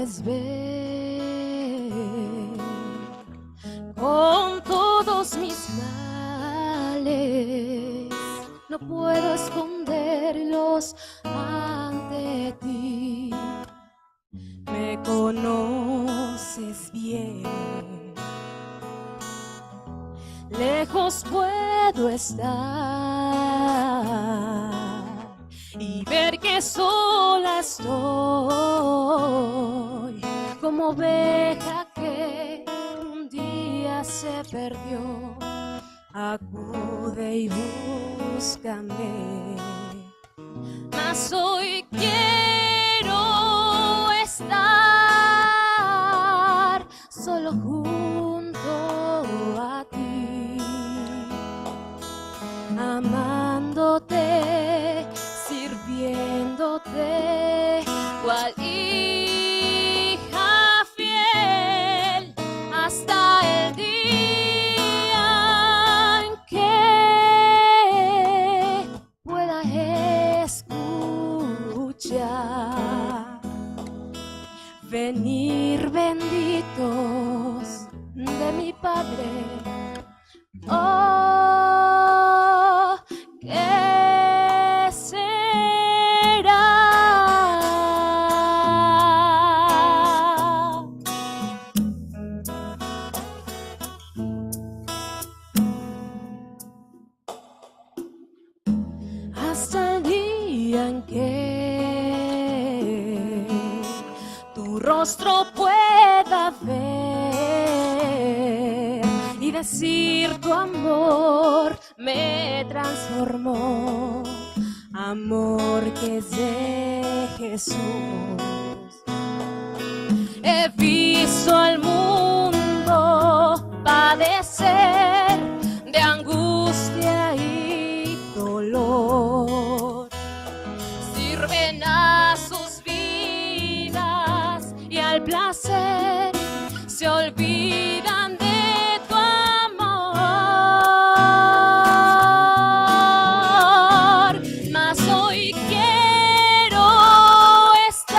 puedes ver con todos mis males, no puedo esconderlos ante ti. Me conoces bien, lejos puedo estar y ver que sola estoy, como oveja que un día se perdió. Acude y búscame, mas hoy quiero estar solo junto a ti, amándote, sirviéndote, cual hija fiel, hasta el día en que pueda escuchar venir benditos de mi Padre. Oh, ¿qué será? Hasta el día en que tu rostro pueda ver y decir tu amor me transformó, amor que es de Jesús. He visto al mundo padecer de angustia y dolor, sirven a sus vidas y al placer se olvidan de tu amor, mas hoy quiero estar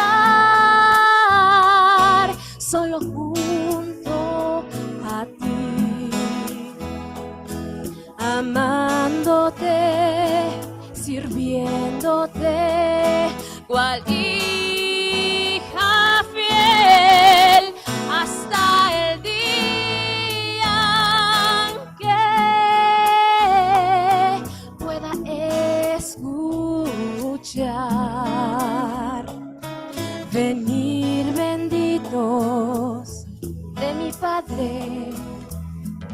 solo junto a ti, amándote, sirviéndote, cual hija fiel, hasta el día en que pueda escuchar venir benditos de mi Padre.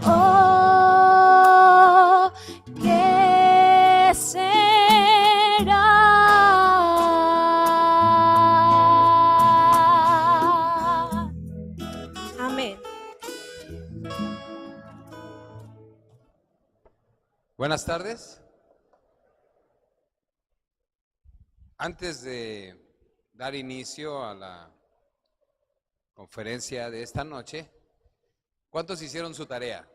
Oh, ¿qué será? Amén. Buenas tardes. Antes de dar inicio a la conferencia de esta noche, ¿cuántos hicieron su tarea?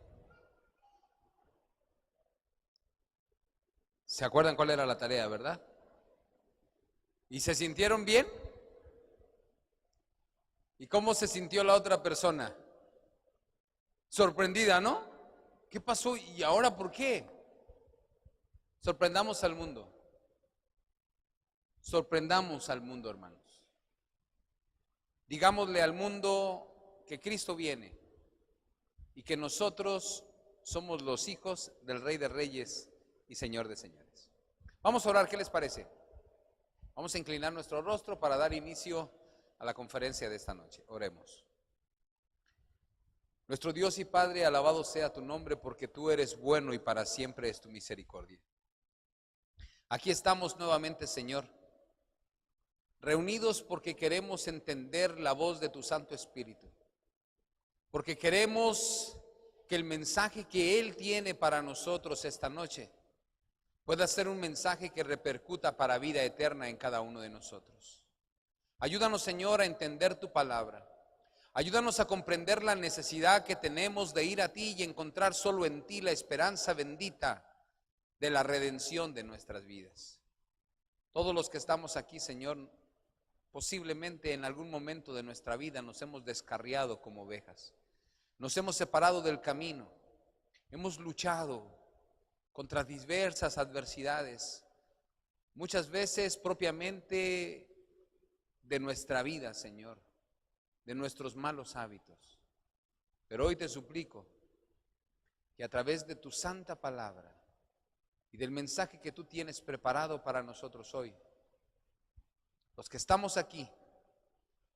¿Se acuerdan cuál era la tarea, verdad? ¿Y se sintieron bien? ¿Y cómo se sintió la otra persona? Sorprendida, ¿no? ¿Qué pasó? ¿Y ahora por qué? Sorprendamos al mundo. Sorprendamos al mundo, hermanos. Digámosle al mundo que Cristo viene y que nosotros somos los hijos del Rey de Reyes y Señor de Señores. Vamos a orar, ¿qué les parece? Vamos a inclinar nuestro rostro para dar inicio a la conferencia de esta noche. Oremos. Nuestro Dios y Padre, alabado sea tu nombre, porque tú eres bueno y para siempre es tu misericordia. Aquí estamos nuevamente, Señor, reunidos porque queremos entender la voz de tu Santo Espíritu, porque queremos que el mensaje que Él tiene para nosotros esta noche pueda ser un mensaje que repercuta para vida eterna en cada uno de nosotros. Ayúdanos, Señor, a entender tu palabra. Ayúdanos a comprender la necesidad que tenemos de ir a ti y encontrar solo en ti la esperanza bendita de la redención de nuestras vidas. Todos los que estamos aquí, Señor, posiblemente en algún momento de nuestra vida nos hemos descarriado como ovejas, nos hemos separado del camino, hemos luchado contra diversas adversidades, muchas veces propiamente de nuestra vida, Señor, de nuestros malos hábitos. Pero hoy te suplico que a través de tu santa palabra y del mensaje que tú tienes preparado para nosotros hoy, los que estamos aquí,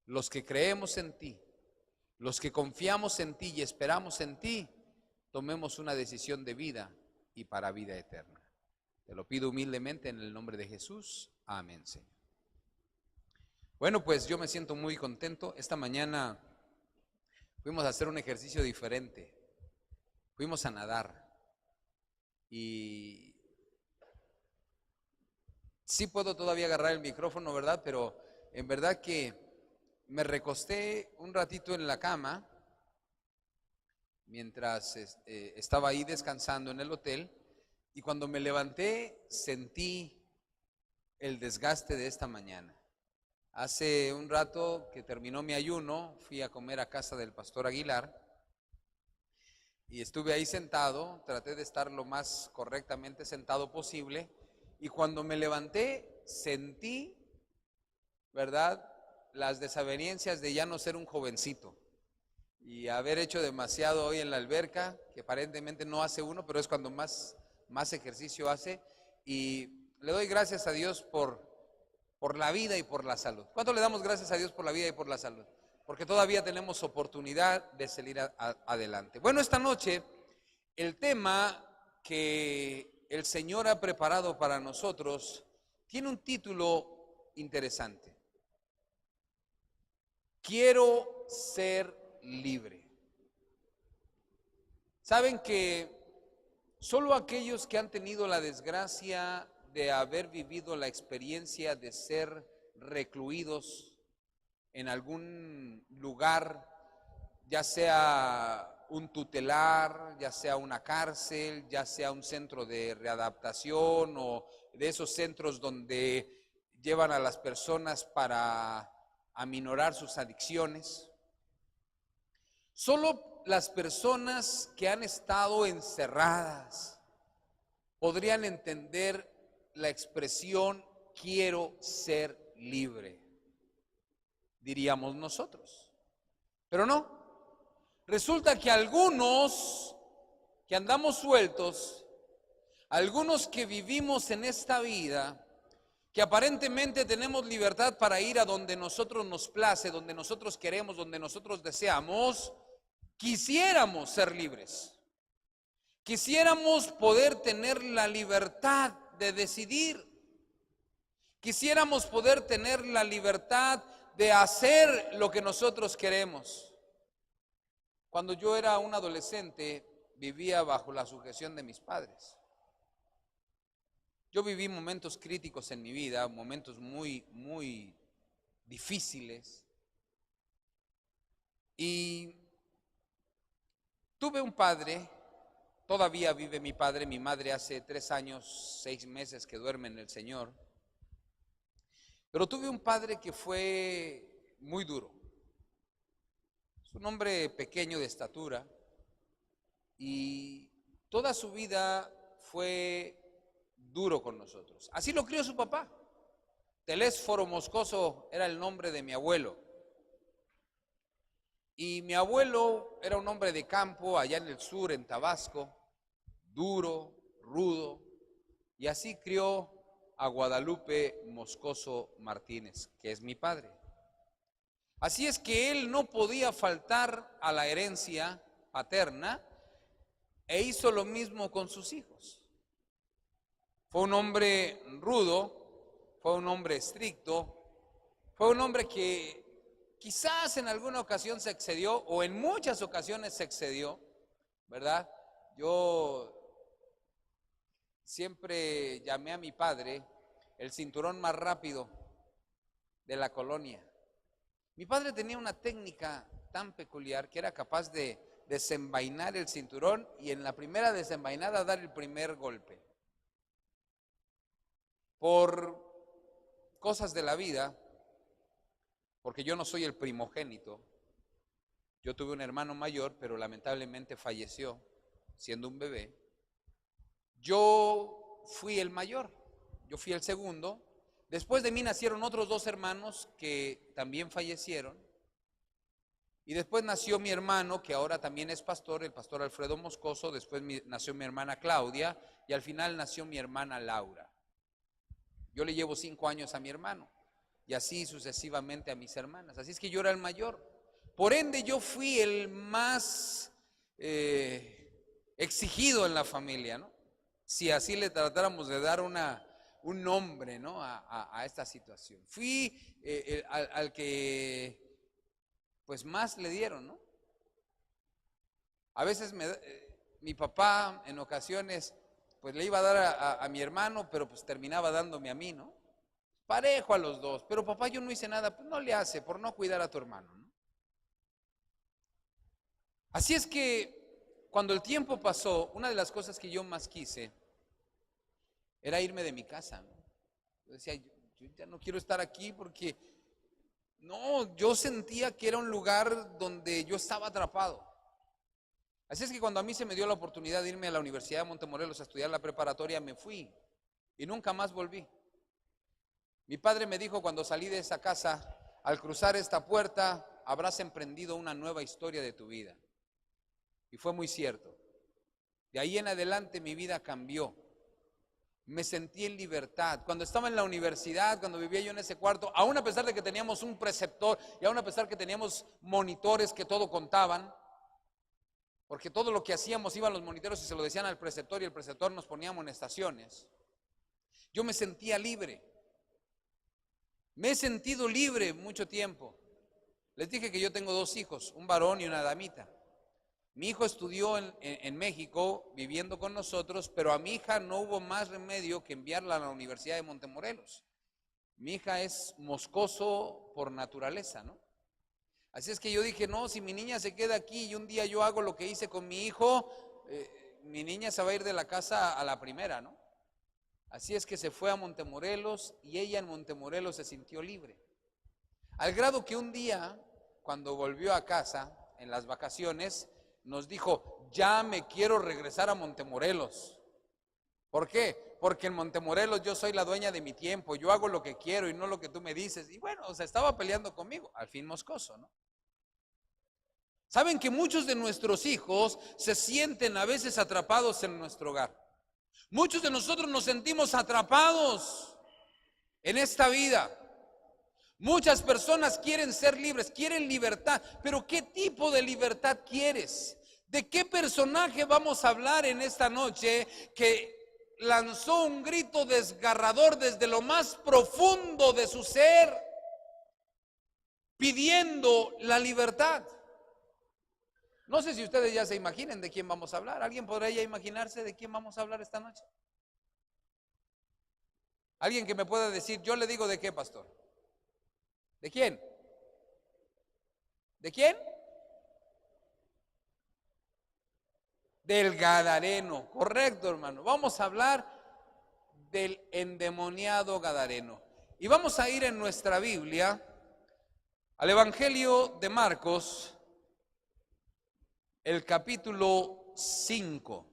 los que creemos en ti, los que confiamos en ti y esperamos en ti, tomemos una decisión de vida y para vida eterna. Te lo pido humildemente en el nombre de Jesús. Amén, Señor. Bueno, pues yo me siento muy contento. Esta mañana fuimos a hacer un ejercicio diferente. Fuimos a nadar. Y sí puedo todavía agarrar el micrófono, ¿verdad? Pero en verdad que me recosté un ratito en la cama mientras estaba ahí descansando en el hotel, y cuando me levanté sentí el desgaste de esta mañana. Hace un rato que terminó mi ayuno, fui a comer a casa del pastor Aguilar y estuve ahí sentado, traté de estar lo más correctamente sentado posible, y cuando me levanté sentí, ¿verdad?, las desavenencias de ya no ser un jovencito y haber hecho demasiado hoy en la alberca, que aparentemente no hace uno, pero es cuando más ejercicio hace. Y le doy gracias a Dios por la vida y por la salud. ¿Cuánto le damos gracias a Dios por la vida y por la salud? Porque todavía tenemos oportunidad de salir adelante. Bueno, esta noche el tema que el Señor ha preparado para nosotros tiene un título interesante. Quiero ser libre. Saben que solo aquellos que han tenido la desgracia de haber vivido la experiencia de ser recluidos en algún lugar, ya sea un tutelar, ya sea una cárcel, ya sea un centro de readaptación o de esos centros donde llevan a las personas para aminorar sus adicciones. Solo las personas que han estado encerradas podrían entender la expresión quiero ser libre, diríamos nosotros. Pero no, resulta que algunos que andamos sueltos, algunos que vivimos en esta vida, que aparentemente tenemos libertad para ir a donde nosotros nos place, donde nosotros queremos, donde nosotros deseamos, quisiéramos ser libres. Quisiéramos poder tener la libertad de decidir. Quisiéramos poder tener la libertad de hacer lo que nosotros queremos. Cuando yo era un adolescente, vivía bajo la sujeción de mis padres. Yo viví momentos críticos en mi vida, momentos muy, muy difíciles. Y tuve un padre, todavía vive mi padre, mi madre hace 3 años, 6 meses que duerme en el Señor. Pero tuve un padre que fue muy duro. Es un hombre pequeño de estatura y toda su vida fue duro con nosotros. Así lo crió su papá. Telésforo Moscoso era el nombre de mi abuelo. Y mi abuelo era un hombre de campo allá en el sur, en Tabasco, duro, rudo, y así crió a Guadalupe Moscoso Martínez, que es mi padre. Así es que él no podía faltar a la herencia paterna e hizo lo mismo con sus hijos. Fue un hombre rudo, fue un hombre estricto, fue un hombre que quizás en alguna ocasión se excedió o en muchas ocasiones se excedió, ¿verdad? Yo siempre llamé a mi padre el cinturón más rápido de la colonia. Mi padre tenía una técnica tan peculiar que era capaz de desenvainar el cinturón y en la primera desenvainada dar el primer golpe. Por cosas de la vida, porque yo no soy el primogénito. Yo tuve un hermano mayor, pero lamentablemente falleció siendo un bebé. Yo fui el mayor, yo fui el segundo. Después de mí nacieron otros 2 hermanos que también fallecieron. Y después nació mi hermano, que ahora también es pastor, el pastor Alfredo Moscoso. Después nació mi hermana Claudia y al final nació mi hermana Laura. Yo le llevo 5 años a mi hermano y así sucesivamente a mis hermanas. Así es que yo era el mayor. Por ende, yo fui el más exigido en la familia, ¿no? Si así le tratáramos de dar un nombre, ¿no? a esta situación. Fui al que pues más le dieron, ¿no? A veces mi papá en ocasiones pues le iba a dar a mi hermano, pero pues terminaba dándome a mí, ¿no? Parejo a los 2, pero papá, yo no hice nada. Pues no le hace por no cuidar a tu hermano, ¿no? Así es que cuando el tiempo pasó, una de las cosas que yo más quise era irme de mi casa, ¿no? Yo decía, yo ya no quiero estar aquí porque no, yo sentía que era un lugar donde yo estaba atrapado. Así es que cuando a mí se me dio la oportunidad de irme a la Universidad de Montemorelos a estudiar la preparatoria, me fui y nunca más volví. Mi padre me dijo cuando salí de esa casa, al cruzar esta puerta, habrás emprendido una nueva historia de tu vida. Y fue muy cierto. De ahí en adelante mi vida cambió. Me sentí en libertad. Cuando estaba en la universidad, cuando vivía yo en ese cuarto, aún a pesar de que teníamos un preceptor y aún a pesar que teníamos monitores que todo contaban, porque todo lo que hacíamos iban los monitores y se lo decían al preceptor y el preceptor nos ponía amonestaciones, yo me sentía libre. Me he sentido libre mucho tiempo. Les dije que yo tengo 2 hijos, un varón y una damita. Mi hijo estudió en México viviendo con nosotros, pero a mi hija no hubo más remedio que enviarla a la Universidad de Montemorelos. Mi hija es moscoso por naturaleza, ¿no? Así es que yo dije, no, si mi niña se queda aquí y un día yo hago lo que hice con mi hijo, mi niña se va a ir de la casa a la primera, ¿no? Así es que se fue a Montemorelos y ella en Montemorelos se sintió libre. Al grado que un día, cuando volvió a casa en las vacaciones, nos dijo, ya me quiero regresar a Montemorelos. ¿Por qué? Porque en Montemorelos yo soy la dueña de mi tiempo, yo hago lo que quiero y no lo que tú me dices. Y bueno, o sea, estaba peleando conmigo, al fin moscoso, ¿no? Saben que muchos de nuestros hijos se sienten a veces atrapados en nuestro hogar. Muchos de nosotros nos sentimos atrapados en esta vida. Muchas personas quieren ser libres, quieren libertad, pero ¿qué tipo de libertad quieres? ¿De qué personaje vamos a hablar en esta noche que lanzó un grito desgarrador desde lo más profundo de su ser, pidiendo la libertad? No sé si ustedes ya se imaginen de quién vamos a hablar. ¿Alguien podrá ya imaginarse de quién vamos a hablar esta noche? ¿Alguien que me pueda decir, yo le digo de qué, pastor? ¿De quién? ¿De quién? Del Gadareno, correcto, hermano. Vamos a hablar del endemoniado Gadareno. Y vamos a ir en nuestra Biblia al Evangelio de Marcos, el capítulo 5.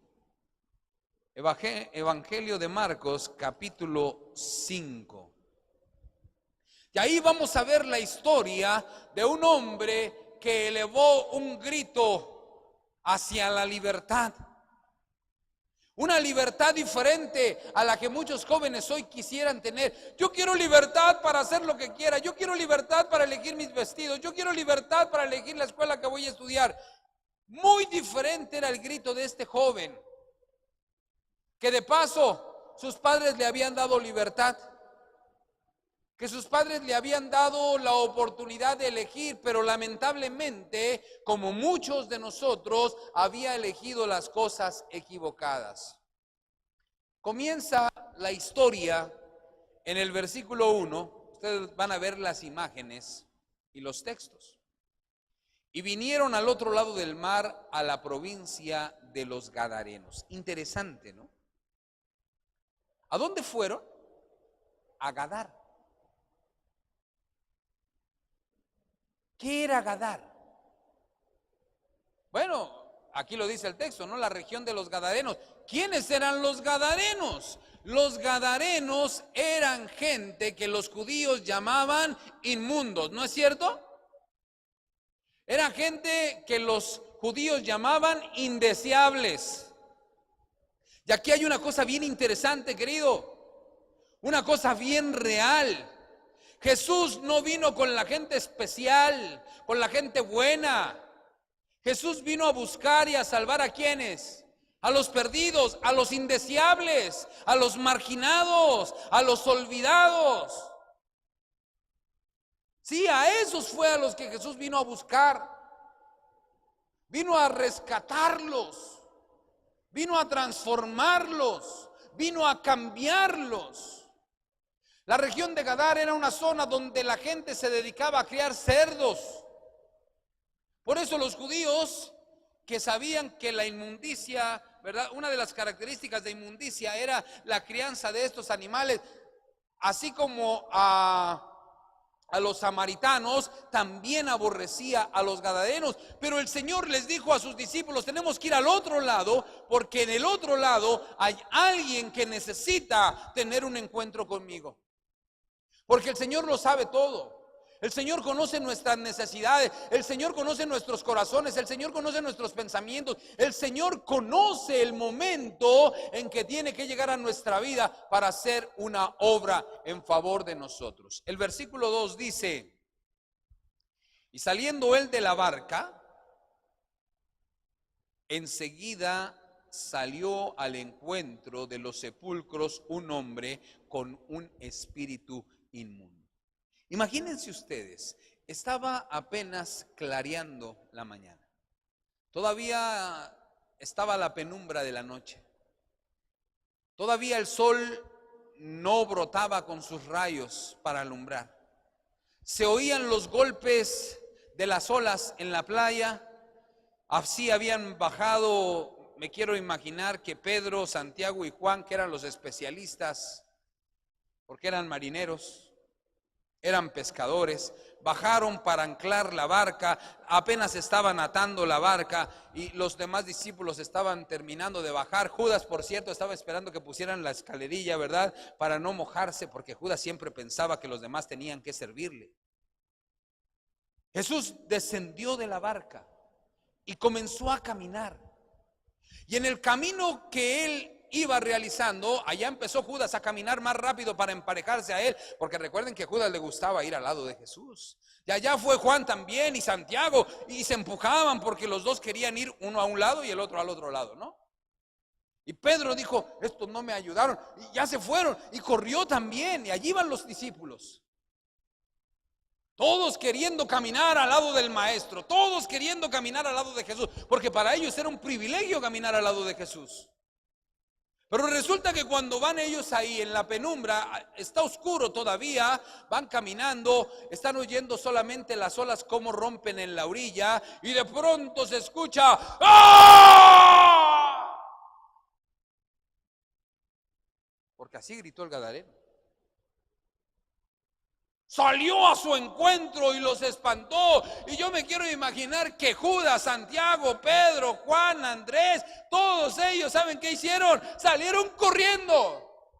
Evangelio de Marcos, capítulo 5. Y ahí vamos a ver la historia de un hombre que elevó un grito hacia la libertad. Una libertad diferente a la que muchos jóvenes hoy quisieran tener. Yo quiero libertad para hacer lo que quiera. Yo quiero libertad para elegir mis vestidos. Yo quiero libertad para elegir la escuela que voy a estudiar. Muy diferente era el grito de este joven, que de paso sus padres le habían dado libertad, que sus padres le habían dado la oportunidad de elegir, pero lamentablemente, como muchos de nosotros, había elegido las cosas equivocadas. Comienza la historia en el versículo 1, ustedes van a ver las imágenes y los textos. Y vinieron al otro lado del mar, a la provincia de los Gadarenos. Interesante, ¿no? ¿A dónde fueron? A Gadar. ¿Qué era Gadar? Bueno, aquí lo dice el texto, ¿no? La región de los Gadarenos. ¿Quiénes eran los Gadarenos? Los Gadarenos eran gente que los judíos llamaban inmundos, ¿no es cierto? Era gente que los judíos llamaban indeseables. Y aquí hay una cosa bien interesante, querido, una cosa bien real. Jesús no vino con la gente especial, con la gente buena. Jesús vino a buscar y a salvar a quienes, a los perdidos, a los indeseables, a los marginados, a los olvidados. Sí, a esos fue a los que Jesús vino a buscar. Vino a rescatarlos, vino a transformarlos, vino a cambiarlos. La región de Gadar era una zona donde la gente se dedicaba a criar cerdos. Por eso los judíos, que sabían que la inmundicia, ¿verdad? Una de las características de inmundicia era la crianza de estos animales, así como a los samaritanos, también aborrecía a los gadarenos. Pero el Señor les dijo a sus discípulos: tenemos que ir al otro lado, porque en el otro lado hay alguien que necesita tener un encuentro conmigo. Porque el Señor lo sabe todo. El Señor conoce nuestras necesidades, el Señor conoce nuestros corazones, el Señor conoce nuestros pensamientos, el Señor conoce el momento en que tiene que llegar a nuestra vida para hacer una obra en favor de nosotros. El versículo 2 dice: y saliendo él de la barca, enseguida salió al encuentro de los sepulcros un hombre con un espíritu inmundo. Imagínense ustedes, estaba apenas clareando la mañana. Todavía estaba la penumbra de la noche. Todavía el sol no brotaba con sus rayos para alumbrar. Se oían los golpes de las olas en la playa. Así habían bajado, me quiero imaginar que Pedro, Santiago y Juan, que eran los especialistas, porque eran marineros, eran pescadores, bajaron para anclar la barca, apenas estaban atando la barca y los demás discípulos estaban terminando de bajar. Judas, por cierto, estaba esperando que pusieran la escalerilla, ¿verdad? Para no mojarse, porque Judas siempre pensaba que los demás tenían que servirle. Jesús descendió de la barca y comenzó a caminar. Y en el camino que él iba realizando, allá empezó Judas a caminar más rápido para emparejarse a él, porque recuerden que a Judas le gustaba ir al lado de Jesús. Y allá fue Juan también y Santiago, y se empujaban porque los dos querían ir uno a un lado y el otro al otro lado, ¿no? Y Pedro dijo: estos no me ayudaron, y ya se fueron, y corrió también, y allí van los discípulos. Todos queriendo caminar al lado del maestro, todos queriendo caminar al lado de Jesús, porque para ellos era un privilegio caminar al lado de Jesús. Pero resulta que cuando van ellos ahí en la penumbra, está oscuro todavía, van caminando, están oyendo solamente las olas como rompen en la orilla, y de pronto se escucha ¡ah! Porque así gritó el gadareno. Salió a su encuentro y los espantó. Y yo me quiero imaginar que Judas, Santiago, Pedro, Juan, Andrés, todos ellos, ¿saben qué hicieron? Salieron corriendo.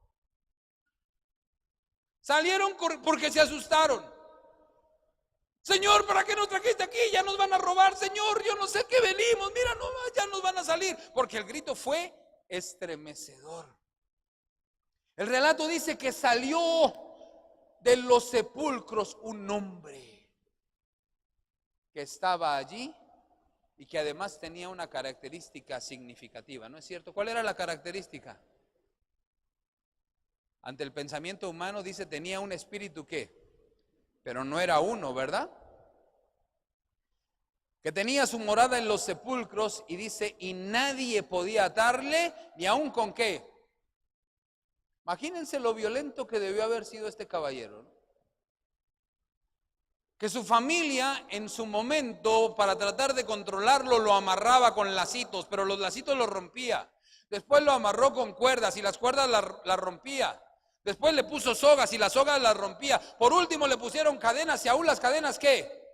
Salieron porque se asustaron. Señor, ¿para qué nos trajiste aquí? Ya nos van a robar, Señor, yo no sé qué venimos. Mira, no, ya nos van a salir. Porque el grito fue estremecedor. El relato dice que salió de los sepulcros un hombre que estaba allí y que además tenía una característica significativa, ¿no es cierto? ¿Cuál era la característica? Ante el pensamiento humano dice: tenía un espíritu ¿qué? Pero no era uno, ¿verdad? Que tenía su morada en los sepulcros, y dice: y nadie podía atarle, ni aun con ¿qué? Imagínense lo violento que debió haber sido este caballero, ¿no? Que su familia en su momento, para tratar de controlarlo, lo amarraba con lacitos, pero los lacitos los rompía. Después lo amarró con cuerdas y las cuerdas las rompía. Después le puso sogas y las sogas las rompía. Por último le pusieron cadenas, y aún las cadenas ¿qué?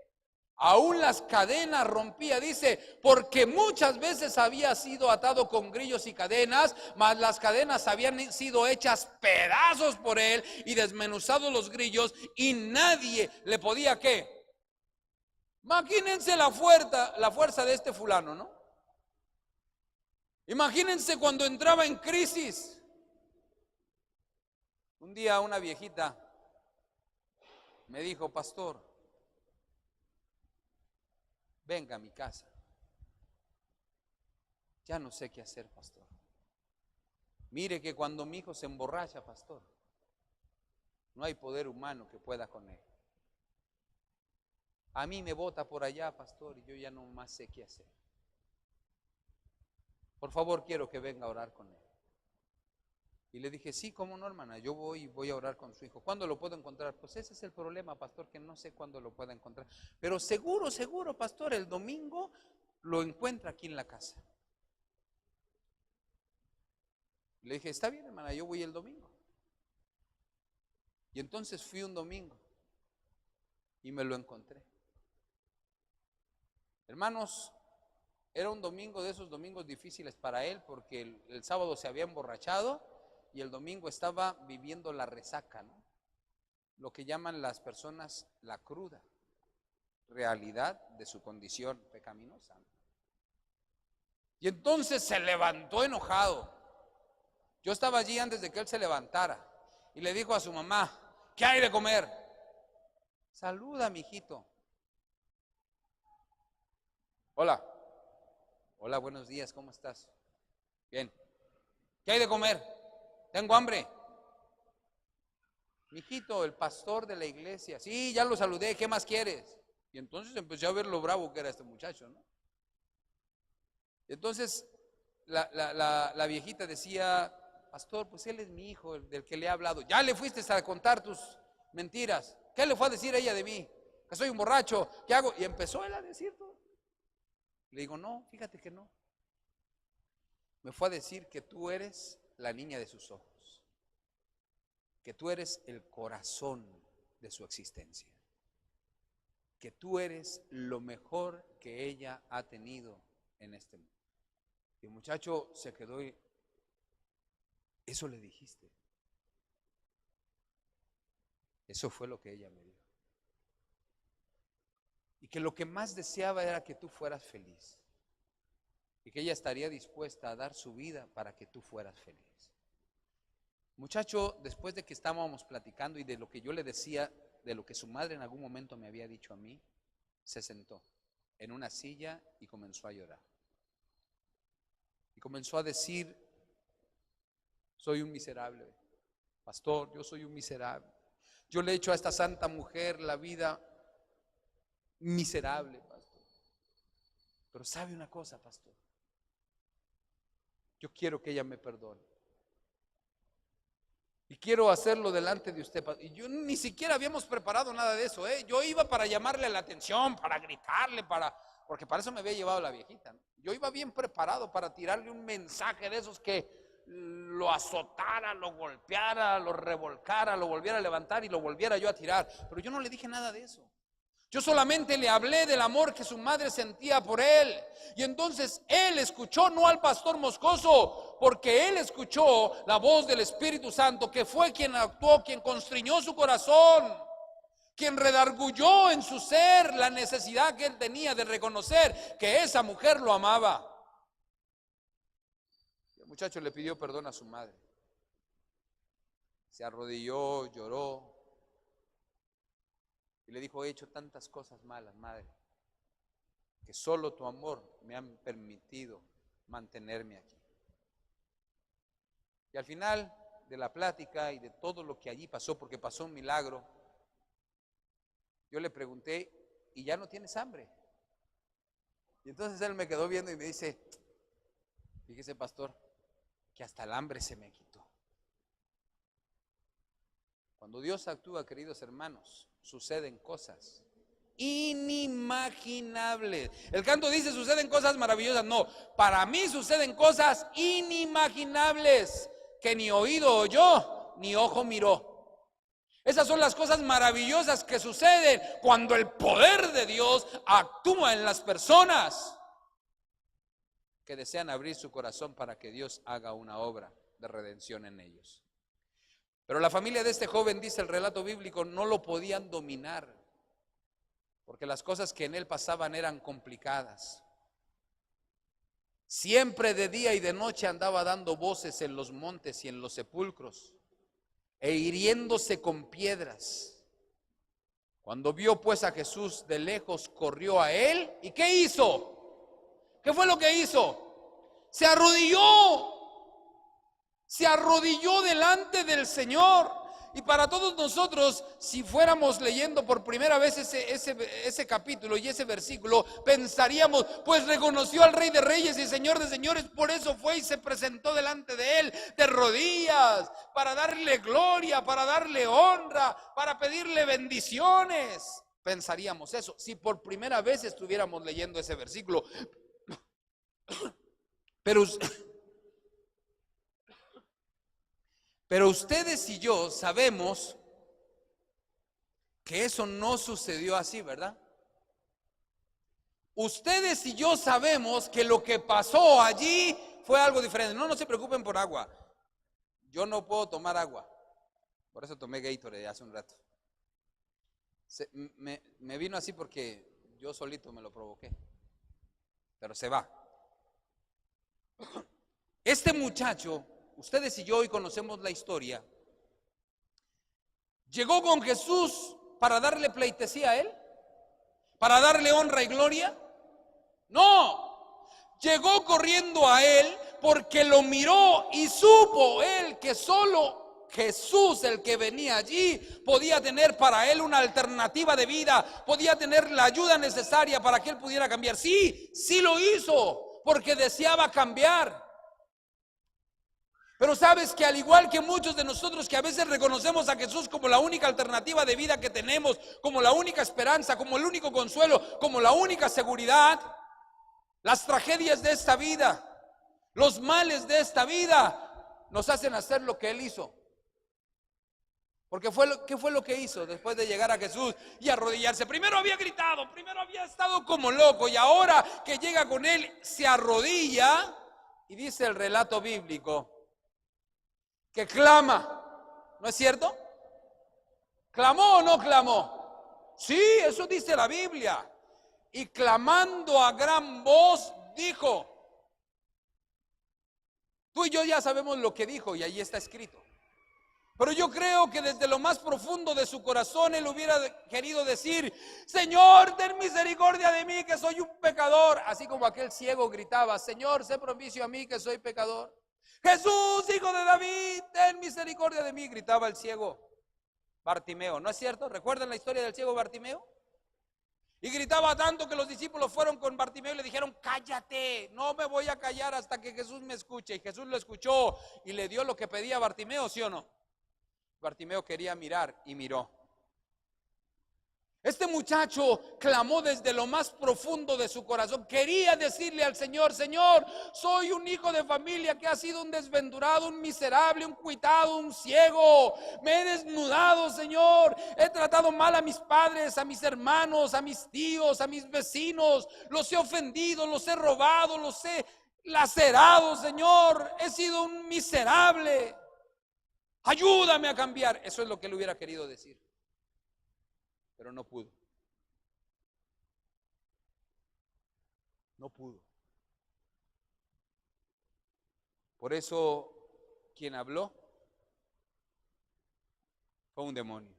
Aún las cadenas rompía, dice, porque muchas veces había sido atado con grillos y cadenas, mas las cadenas habían sido hechas pedazos por él y desmenuzados los grillos, y nadie le podía, ¿qué? Imagínense la fuerza de este fulano, ¿no? Imagínense cuando entraba en crisis. Un día una viejita me dijo: pastor, venga a mi casa. Ya no sé qué hacer, pastor. Mire que cuando mi hijo se emborracha, pastor, no hay poder humano que pueda con él. A mí me bota por allá, pastor, y yo ya no más sé qué hacer. Por favor, quiero que venga a orar con él. Y le dije: sí, cómo no, hermana, yo voy a orar con su hijo. ¿Cuándo lo puedo encontrar? Pues ese es el problema, pastor, que no sé cuándo lo pueda encontrar. Pero seguro, pastor, el domingo lo encuentra aquí en la casa. Le dije: está bien, hermana, yo voy el domingo. Y entonces fui un domingo y me lo encontré. Hermanos, era un domingo de esos domingos difíciles para él, porque el sábado se había emborrachado y el domingo estaba viviendo la resaca, ¿no? Lo que llaman las personas la cruda realidad de su condición pecaminosa. Y entonces se levantó enojado. Yo estaba allí antes de que él se levantara y le dijo a su mamá: ¿qué hay de comer? Saluda, mijito. Hola. Hola, buenos días, ¿cómo estás? Bien. ¿Qué hay de comer? Tengo hambre. Mijito, el pastor de la iglesia. Sí, ya lo saludé, ¿qué más quieres? Y entonces empecé a ver lo bravo que era este muchacho, ¿no? Y entonces la viejita decía: pastor, pues él es mi hijo, el del que le he hablado. Ya le fuiste a contar tus mentiras. ¿Qué le fue a decir ella de mí? Que soy un borracho, ¿qué hago? Y empezó él a decir todo. Le digo: no, fíjate que no. Me fue a decir que tú eres la niña de sus ojos, que tú eres el corazón de su existencia, que tú eres lo mejor que ella ha tenido en este mundo. Y el muchacho se quedó y: ¿eso le dijiste? Eso fue lo que ella me dijo. Y que lo que más deseaba era que tú fueras feliz. Y que ella estaría dispuesta a dar su vida para que tú fueras feliz. Muchacho, después de que estábamos platicando y de lo que yo le decía, de lo que su madre en algún momento me había dicho a mí, se sentó en una silla y comenzó a llorar. Y comenzó a decir: soy un miserable, pastor, yo soy un miserable. Yo le he hecho a esta santa mujer la vida miserable, pastor. Pero ¿sabe una cosa, pastor? Yo quiero que ella me perdone. Y quiero hacerlo delante de usted. Y yo ni siquiera habíamos preparado nada de eso, ¿eh? Yo iba para llamarle la atención, para gritarle, porque para eso me había llevado la viejita, ¿no? Yo iba bien preparado para tirarle un mensaje de esos que lo azotara, lo golpeara, lo revolcara, lo volviera a levantar y lo volviera yo a tirar. Pero yo no le dije nada de eso. Yo solamente le hablé del amor que su madre sentía por él. Y entonces él escuchó no al pastor Moscoso, porque él escuchó la voz del Espíritu Santo, que fue quien actuó, quien constriñó su corazón, quien redarguyó en su ser la necesidad que él tenía de reconocer que esa mujer lo amaba. El muchacho le pidió perdón a su madre. Se arrodilló, lloró. Y le dijo: he hecho tantas cosas malas, madre, que solo tu amor me ha permitido mantenerme aquí. Y al final de la plática y de todo lo que allí pasó, porque pasó un milagro, yo le pregunté: ¿y ya no tienes hambre? Y entonces él me quedó viendo y me dice: fíjese, pastor, que hasta el hambre se me quitó. Cuando Dios actúa, queridos hermanos, suceden cosas inimaginables. El canto dice: suceden cosas maravillosas. No, para mí suceden cosas inimaginables que ni oído oyó, ni ojo miró. Esas son las cosas maravillosas que suceden cuando el poder de Dios actúa en las personas que desean abrir su corazón para que Dios haga una obra de redención en ellos. Pero la familia de este joven, dice el relato bíblico, no lo podían dominar, porque las cosas que en él pasaban eran complicadas. Siempre de día y de noche andaba dando voces en los montes y en los sepulcros, e hiriéndose con piedras. Cuando vio pues a Jesús de lejos, corrió a él. ¿Y qué hizo? ¿Qué fue lo que hizo? Se arrodilló delante del Señor. Y para todos nosotros, si fuéramos leyendo por primera vez ese capítulo y ese versículo, pensaríamos, pues reconoció al Rey de Reyes y Señor de Señores, por eso fue y se presentó delante de él de rodillas, para darle gloria, para darle honra, para pedirle bendiciones. Pensaríamos eso, si por primera vez estuviéramos leyendo ese versículo. Pero ustedes y yo sabemos que eso no sucedió así, ¿verdad? Ustedes y yo sabemos que lo que pasó allí fue algo diferente. No se preocupen por agua. Yo no puedo tomar agua. Por eso tomé Gatorade hace un rato. Me vino así porque yo solito me lo provoqué. Pero se va. Este muchacho, ustedes y yo hoy conocemos la historia, llegó con Jesús para darle pleitesía a él, para darle honra y gloria. No, llegó corriendo a él porque lo miró y supo él que solo Jesús, el que venía allí, podía tener para él una alternativa de vida, podía tener la ayuda necesaria para que él pudiera cambiar. Sí lo hizo porque deseaba cambiar. Pero sabes que al igual que muchos de nosotros que a veces reconocemos a Jesús como la única alternativa de vida que tenemos, como la única esperanza, como el único consuelo, como la única seguridad, las tragedias de esta vida, los males de esta vida nos hacen hacer lo que Él hizo. Porque ¿qué fue lo que hizo después de llegar a Jesús y arrodillarse? Primero había gritado, primero había estado como loco, y ahora que llega con Él se arrodilla y dice el relato bíblico que clama. ¿No es cierto? ¿Clamó o no clamó? Sí, eso dice la Biblia. Y clamando a gran voz dijo. Tú y yo ya sabemos lo que dijo y ahí está escrito. Pero yo creo que desde lo más profundo de su corazón él hubiera querido decir: Señor, ten misericordia de mí, que soy un pecador. Así como aquel ciego gritaba: Señor, sé propicio a mí, que soy pecador. Jesús, hijo de David, ten misericordia de mí, gritaba el ciego Bartimeo. ¿No es cierto? ¿Recuerdan la historia del ciego Bartimeo? Y gritaba tanto que los discípulos fueron con Bartimeo y le dijeron: cállate, no me voy a callar hasta que Jesús me escuche. Y Jesús lo escuchó y le dio lo que pedía Bartimeo, ¿sí o no? Bartimeo quería mirar y miró. Este muchacho clamó desde lo más profundo de su corazón. Quería decirle al Señor: Señor, soy un hijo de familia que ha sido un desventurado, un miserable, un cuitado, un ciego. Me he desnudado, Señor. He tratado mal a mis padres, a mis hermanos, a mis tíos, a mis vecinos. Los he ofendido, los he robado, los he lacerado, Señor. He sido un miserable. Ayúdame a cambiar. Eso es lo que él hubiera querido decir. Pero no pudo. No pudo. Por eso quien habló fue un demonio.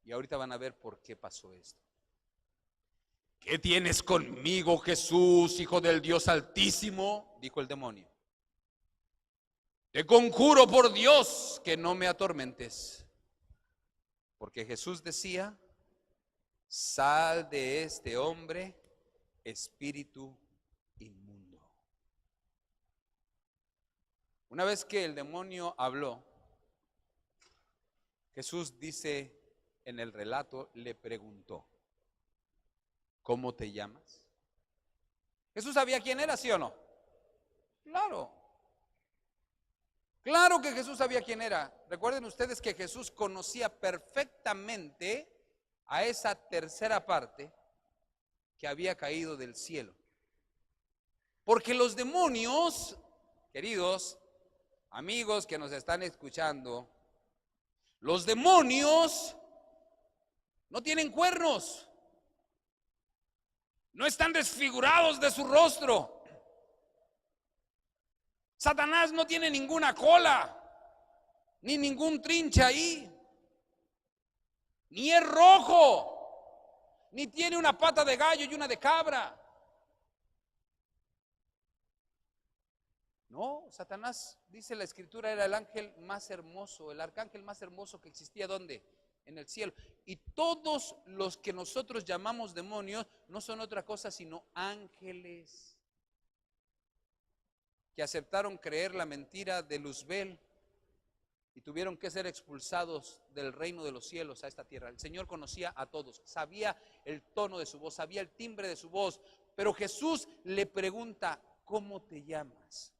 Y ahorita van a ver por qué pasó esto. ¿Qué tienes conmigo, Jesús, hijo del Dios Altísimo?, dijo el demonio. Te conjuro por Dios que no me atormentes. Porque Jesús decía: sal de este hombre, espíritu inmundo. Una vez que el demonio habló, Jesús dice en el relato, le preguntó: ¿cómo te llamas? Jesús sabía quién era, ¿sí o no? Claro. Claro que Jesús sabía quién era. Recuerden ustedes que Jesús conocía perfectamente a esa tercera parte que había caído del cielo. Porque los demonios, queridos amigos que nos están escuchando, los demonios no tienen cuernos, no están desfigurados de su rostro. Satanás no tiene ninguna cola, ni ningún trinche ahí, ni es rojo, ni tiene una pata de gallo y una de cabra. No, Satanás, dice la Escritura, era el ángel más hermoso, el arcángel más hermoso que existía. ¿Dónde? En el cielo. Y todos los que nosotros llamamos demonios no son otra cosa sino ángeles que aceptaron creer la mentira de Luzbel y tuvieron que ser expulsados del reino de los cielos a esta tierra. El Señor conocía a todos, sabía el tono de su voz, sabía el timbre de su voz, pero Jesús le pregunta: ¿cómo te llamas?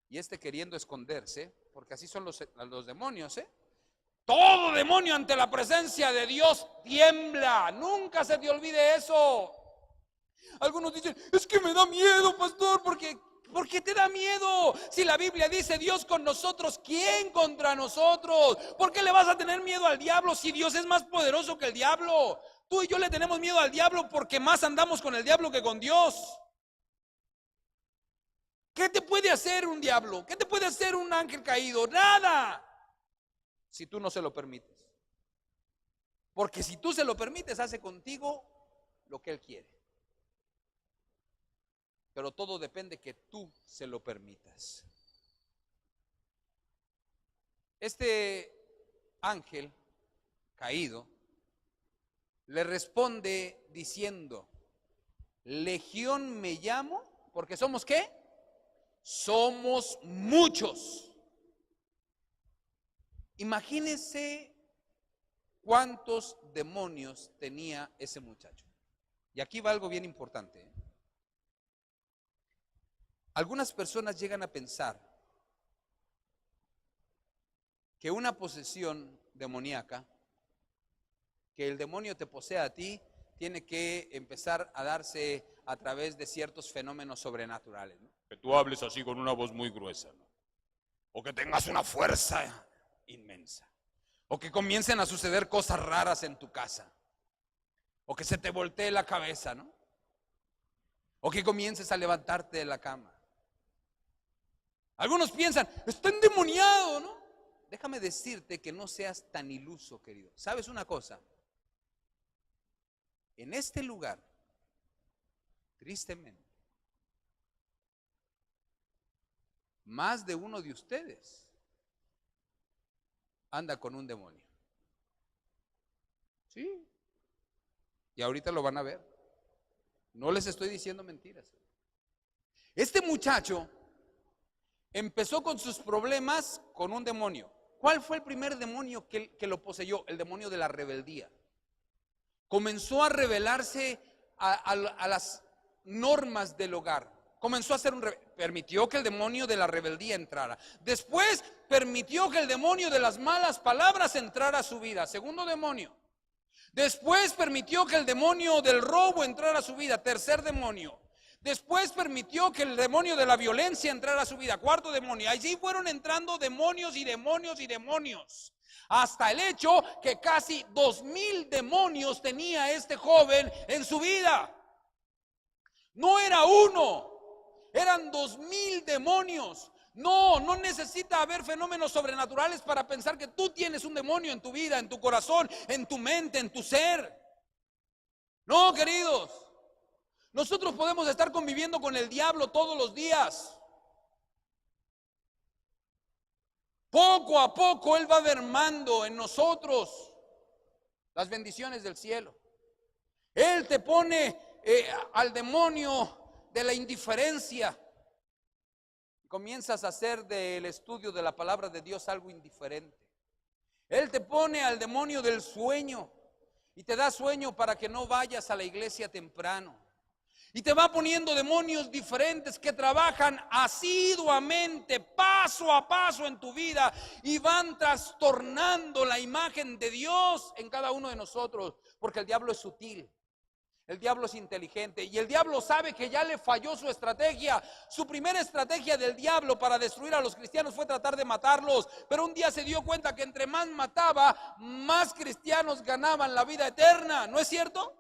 Y queriendo esconderse, porque así son los demonios, Todo demonio ante la presencia de Dios tiembla. Nunca se te olvide eso. Algunos dicen: es que me da miedo, pastor. ¿Por qué te da miedo? Si la Biblia dice: Dios con nosotros, ¿quién contra nosotros? ¿Por qué le vas a tener miedo al diablo si Dios es más poderoso que el diablo? Tú y yo le tenemos miedo al diablo porque más andamos con el diablo que con Dios. ¿Qué te puede hacer un diablo? ¿Qué te puede hacer un ángel caído? Nada, si tú no se lo permites. Porque si tú se lo permites, hace contigo lo que él quiere. Pero todo depende que tú se lo permitas. Este ángel caído le responde diciendo: Legión me llamo, porque somos ¿qué? Somos muchos. Imagínense cuántos demonios tenía ese muchacho. Y aquí va algo bien importante. Algunas personas llegan a pensar que una posesión demoníaca, que el demonio te posea a ti, tiene que empezar a darse a través de ciertos fenómenos sobrenaturales, ¿no? Que tú hables así con una voz muy gruesa, ¿no? O que tengas una fuerza inmensa, o que comiencen a suceder cosas raras en tu casa, o que se te voltee la cabeza, ¿no? O que comiences a levantarte de la cama. Algunos piensan: está endemoniado, ¿no? Déjame decirte que no seas tan iluso, querido. ¿Sabes una cosa? En este lugar, tristemente, más de uno de ustedes anda con un demonio. Sí. Y ahorita lo van a ver. No les estoy diciendo mentiras. Este muchacho empezó con sus problemas con un demonio. ¿Cuál fue el primer demonio que lo poseyó? El demonio de la rebeldía. Comenzó a rebelarse a las normas del hogar. Comenzó a ser permitió que el demonio de la rebeldía entrara. Después permitió que el demonio de las malas palabras entrara a su vida. Segundo demonio. Después permitió que el demonio del robo entrara a su vida. Tercer demonio. Después permitió que el demonio de la violencia entrara a su vida. Cuarto demonio. Allí fueron entrando demonios y demonios y demonios. Hasta el hecho que casi 2000 demonios tenía este joven en su vida. No era uno, eran 2000 demonios. No necesita haber fenómenos sobrenaturales para pensar que tú tienes un demonio en tu vida, en tu corazón, en tu mente, en tu ser. No, queridos. Nosotros podemos estar conviviendo con el diablo todos los días. Poco a poco Él va mermando en nosotros las bendiciones del cielo. Él te pone al demonio de la indiferencia. Comienzas a hacer del estudio de la palabra de Dios algo indiferente. Él te pone al demonio del sueño y te da sueño para que no vayas a la iglesia temprano. Y te va poniendo demonios diferentes que trabajan asiduamente, paso a paso en tu vida y van trastornando la imagen de Dios en cada uno de nosotros. Porque el diablo es sutil, el diablo es inteligente y el diablo sabe que ya le falló su estrategia. Su primera estrategia del diablo para destruir a los cristianos fue tratar de matarlos. Pero un día se dio cuenta que entre más mataba, más cristianos ganaban la vida eterna. ¿No es cierto?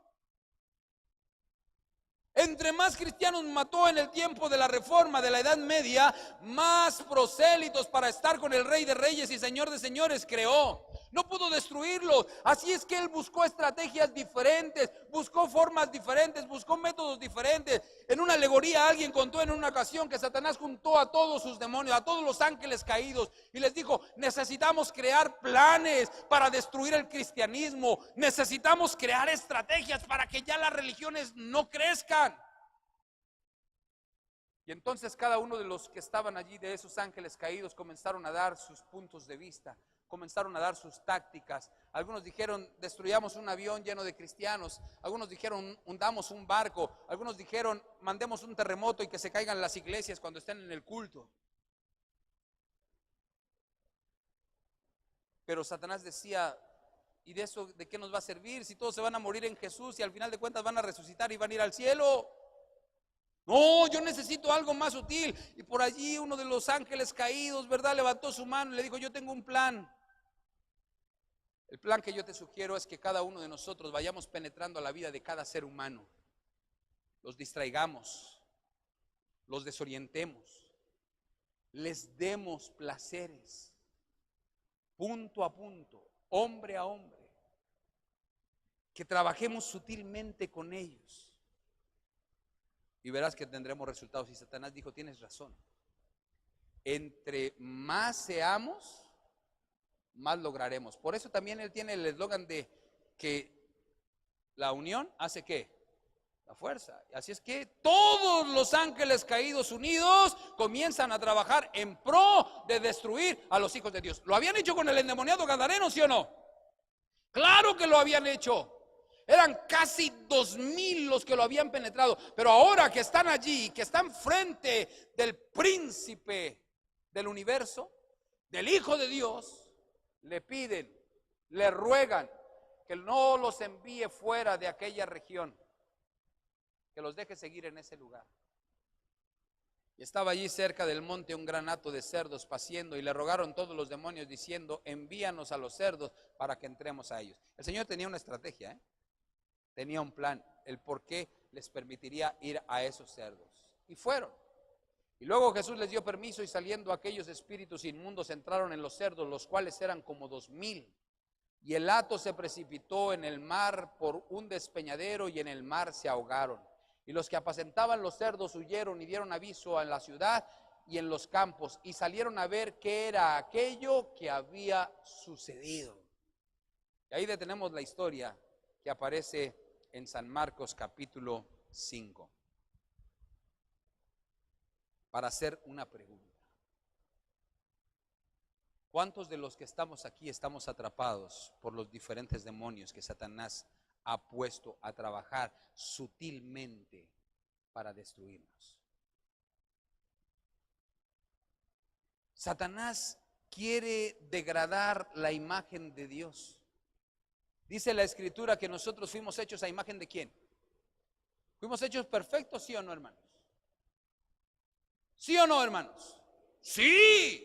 Entre más cristianos mató en el tiempo de la Reforma, de la Edad Media, más prosélitos para estar con el Rey de Reyes y Señor de Señores creó. No pudo destruirlos. Así es que él buscó estrategias diferentes, buscó formas diferentes, buscó métodos diferentes. En una alegoría alguien contó en una ocasión que Satanás juntó a todos sus demonios, a todos los ángeles caídos y les dijo: necesitamos crear planes para destruir el cristianismo. Necesitamos crear estrategias para que ya las religiones no crezcan. Y entonces cada uno de los que estaban allí, de esos ángeles caídos, comenzaron a dar sus puntos de vista, comenzaron a dar sus tácticas. Algunos dijeron: destruyamos un avión lleno de cristianos. Algunos dijeron: hundamos un barco. Algunos dijeron: mandemos un terremoto y que se caigan las iglesias cuando estén en el culto. Pero Satanás decía: ¿y de eso de qué nos va a servir si todos se van a morir en Jesús y al final de cuentas van a resucitar y van a ir al cielo? No, yo necesito algo más sutil. Y por allí uno de los ángeles caídos, ¿verdad?, levantó su mano y le dijo: yo tengo un plan. El plan que yo te sugiero es que cada uno de nosotros vayamos penetrando a la vida de cada ser humano, los distraigamos, los desorientemos, les demos placeres, punto a punto, hombre a hombre, que trabajemos sutilmente con ellos. Y verás que tendremos resultados. Y Satanás dijo: tienes razón. Entre más seamos, más lograremos. Por eso también él tiene el eslogan de que la unión hace ¿qué? La fuerza. Así es que todos los ángeles caídos unidos comienzan a trabajar en pro de destruir a los hijos de Dios. ¿Lo habían hecho con el endemoniado gadareno, sí o no? Claro que lo habían hecho. Eran casi 2000 los que lo habían penetrado. Pero ahora que están allí, que están frente del príncipe del universo, del Hijo de Dios, le piden, le ruegan que no los envíe fuera de aquella región, que los deje seguir en ese lugar. Y estaba allí cerca del monte un gran hato de cerdos paciendo, y le rogaron todos los demonios diciendo: envíanos a los cerdos para que entremos a ellos. El Señor tenía una estrategia, tenía un plan, el por qué les permitiría ir a esos cerdos. Y fueron. Y luego Jesús les dio permiso, y saliendo aquellos espíritus inmundos entraron en los cerdos, los cuales eran como 2000. Y el hato se precipitó en el mar por un despeñadero, y en el mar se ahogaron. Y los que apacentaban los cerdos huyeron y dieron aviso en la ciudad y en los campos, y salieron a ver qué era aquello que había sucedido. Y ahí detenemos la historia que aparece en San Marcos capítulo 5, para hacer una pregunta. ¿Cuántos de los que estamos aquí estamos atrapados por los diferentes demonios que Satanás ha puesto a trabajar sutilmente para destruirnos? Satanás quiere degradar la imagen de Dios. Dice la Escritura que nosotros fuimos hechos a imagen ¿de quién? ¿Fuimos hechos perfectos, sí o no, hermanos? ¿Sí o no, hermanos? ¡Sí!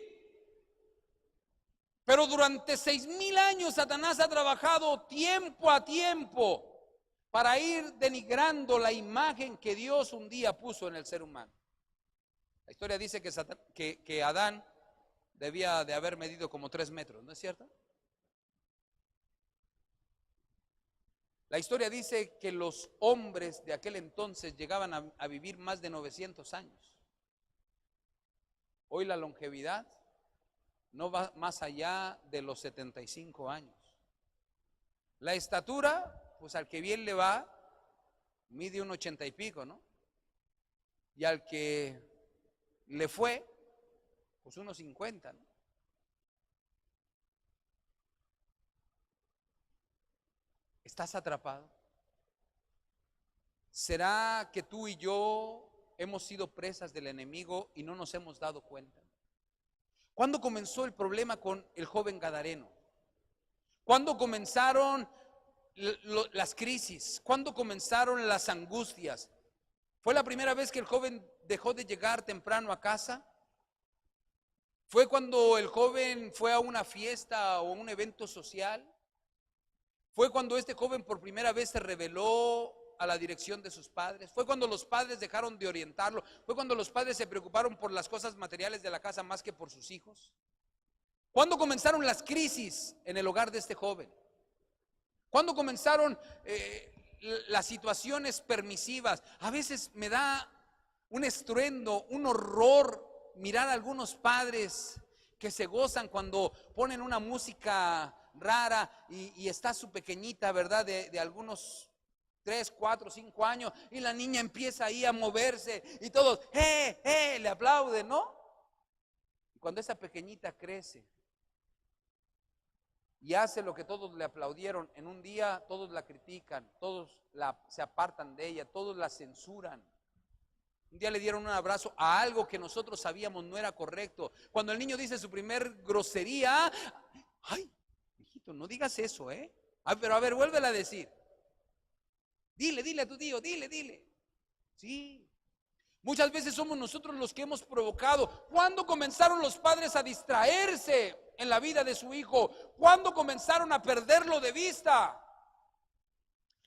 Pero durante 6000 años Satanás ha trabajado tiempo a tiempo para ir denigrando la imagen que Dios un día puso en el ser humano. La historia dice que Adán debía de haber medido como 3 metros, ¿no es cierto? La historia dice que los hombres de aquel entonces llegaban a vivir más de 900 años. Hoy la longevidad no va más allá de los 75 años. La estatura, pues al que bien le va, mide un 80 y pico, ¿no? Y al que le fue, pues unos 50, ¿no? ¿Estás atrapado? ¿Será que tú y yo hemos sido presas del enemigo y no nos hemos dado cuenta? ¿Cuándo comenzó el problema con el joven gadareno? ¿Cuándo comenzaron las crisis? ¿Cuándo comenzaron las angustias? ¿Fue la primera vez que el joven dejó de llegar temprano a casa? ¿Fue cuando el joven fue a una fiesta o un evento social? ¿Fue cuando este joven por primera vez se rebeló a la dirección de sus padres? ¿Fue cuando los padres dejaron de orientarlo? ¿Fue cuando los padres se preocuparon por las cosas materiales de la casa más que por sus hijos? ¿Cuándo comenzaron las crisis en el hogar de este joven? ¿Cuándo comenzaron las situaciones permisivas? A veces me da un estruendo, un horror mirar a algunos padres que se gozan cuando ponen una música rara y está su pequeñita, ¿verdad? De algunos 3, 4, 5 años, y la niña empieza ahí a moverse y todos, le aplauden, ¿no? Y cuando esa pequeñita crece y hace lo que todos le aplaudieron, en un día todos la critican, todos se apartan de ella, todos la censuran. Un día le dieron un abrazo a algo que nosotros sabíamos no era correcto. Cuando el niño dice su primer grosería, ay, hijito, no digas eso, pero a ver, vuélvela a decir. Dile a tu tío, dile. Sí. Muchas veces somos nosotros los que hemos provocado. ¿Cuándo comenzaron los padres a distraerse en la vida de su hijo? ¿Cuándo comenzaron a perderlo de vista?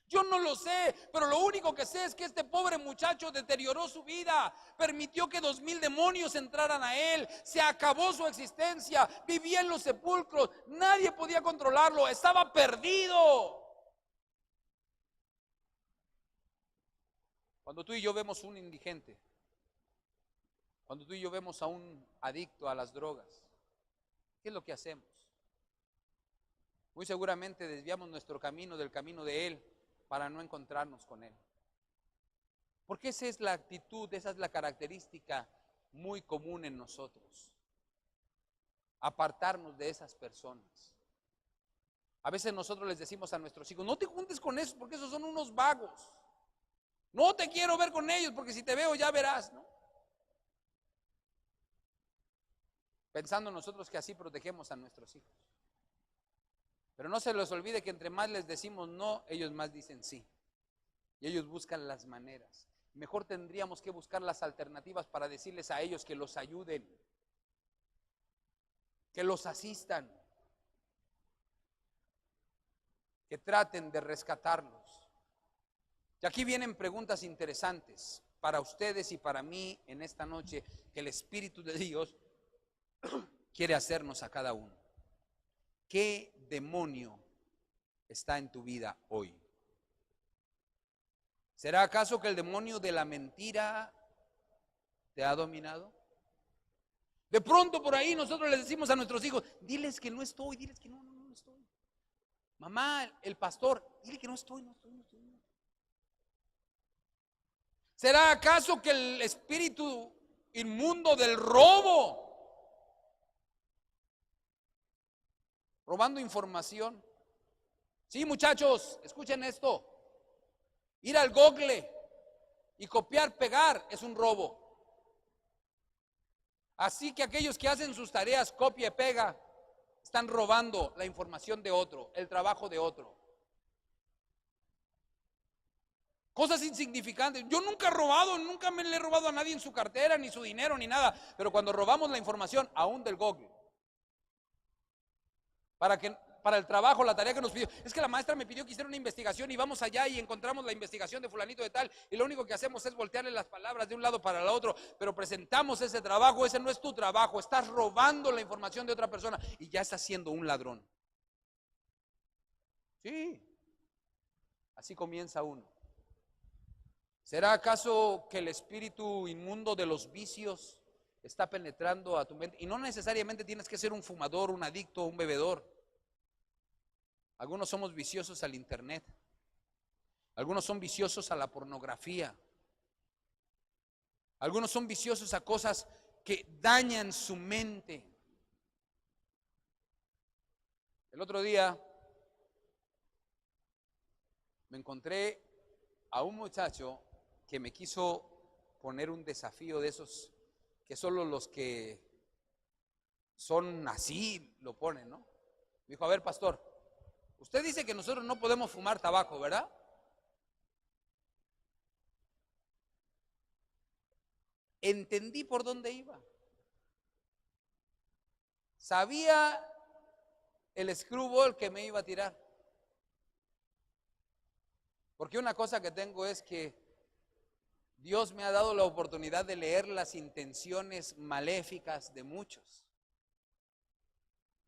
Yo no lo sé, pero lo único que sé es que este pobre muchacho deterioró su vida, permitió que 2000 demonios entraran a él, se acabó su existencia, vivía en los sepulcros, nadie podía controlarlo, estaba perdido. Cuando tú y yo vemos a un indigente, cuando tú y yo vemos a un adicto a las drogas, ¿qué es lo que hacemos? Muy seguramente desviamos nuestro camino del camino de él para no encontrarnos con él. Porque esa es la actitud, esa es la característica muy común en nosotros. Apartarnos de esas personas. A veces nosotros les decimos a nuestros hijos, no te juntes con esos porque esos son unos vagos. No te quiero ver con ellos porque si te veo ya verás, ¿no? Pensando nosotros que así protegemos a nuestros hijos. Pero no se les olvide que entre más les decimos no, ellos más dicen sí. Y ellos buscan las maneras. Mejor tendríamos que buscar las alternativas para decirles a ellos que los ayuden, que los asistan, que traten de rescatarlos. Y aquí vienen preguntas interesantes para ustedes y para mí en esta noche que el Espíritu de Dios quiere hacernos a cada uno. ¿Qué demonio está en tu vida hoy? ¿Será acaso que el demonio de la mentira te ha dominado? De pronto por ahí nosotros les decimos a nuestros hijos, diles que no estoy, diles que no estoy. Mamá, el pastor, dile que no estoy. ¿Será acaso que el espíritu inmundo del robo, robando información? Sí, muchachos, escuchen esto. Ir al Google y copiar, pegar es un robo. Así que aquellos que hacen sus tareas, copia y pega, están robando la información de otro, el trabajo de otro. Cosas insignificantes. Yo nunca he robado, nunca me le he robado a nadie en su cartera, ni su dinero, ni nada. Pero cuando robamos la información, aún del Google, para el trabajo, la tarea que nos pidió, es que la maestra me pidió que hiciera una investigación y vamos allá y encontramos la investigación de fulanito de tal y lo único que hacemos es voltearle las palabras de un lado para el otro, pero presentamos ese trabajo, ese no es tu trabajo, estás robando la información de otra persona y ya estás siendo un ladrón. Sí, así comienza uno. ¿Será acaso que el espíritu inmundo de los vicios está penetrando a tu mente? Y no necesariamente tienes que ser un fumador, un adicto, un bebedor. Algunos somos viciosos al internet. Algunos son viciosos a la pornografía. Algunos son viciosos a cosas que dañan su mente. El otro día me encontré a un muchacho que me quiso poner un desafío de esos que solo los que son así lo ponen, ¿no? Me dijo, a ver, pastor, usted dice que nosotros no podemos fumar tabaco, ¿verdad? Entendí por dónde iba. Sabía el screwball que me iba a tirar. Porque una cosa que tengo es que Dios me ha dado la oportunidad de leer las intenciones maléficas de muchos.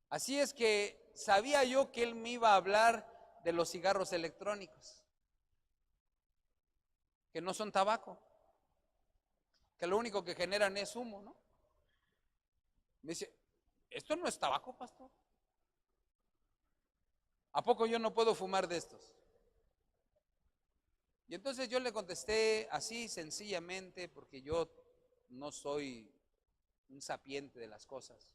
Así es que sabía yo que Él me iba a hablar de los cigarros electrónicos, que no son tabaco, que lo único que generan es humo, ¿no? Me dice, ¿esto no es tabaco, pastor? ¿A poco yo no puedo fumar de estos? Y entonces yo le contesté así sencillamente, porque yo no soy un sapiente de las cosas.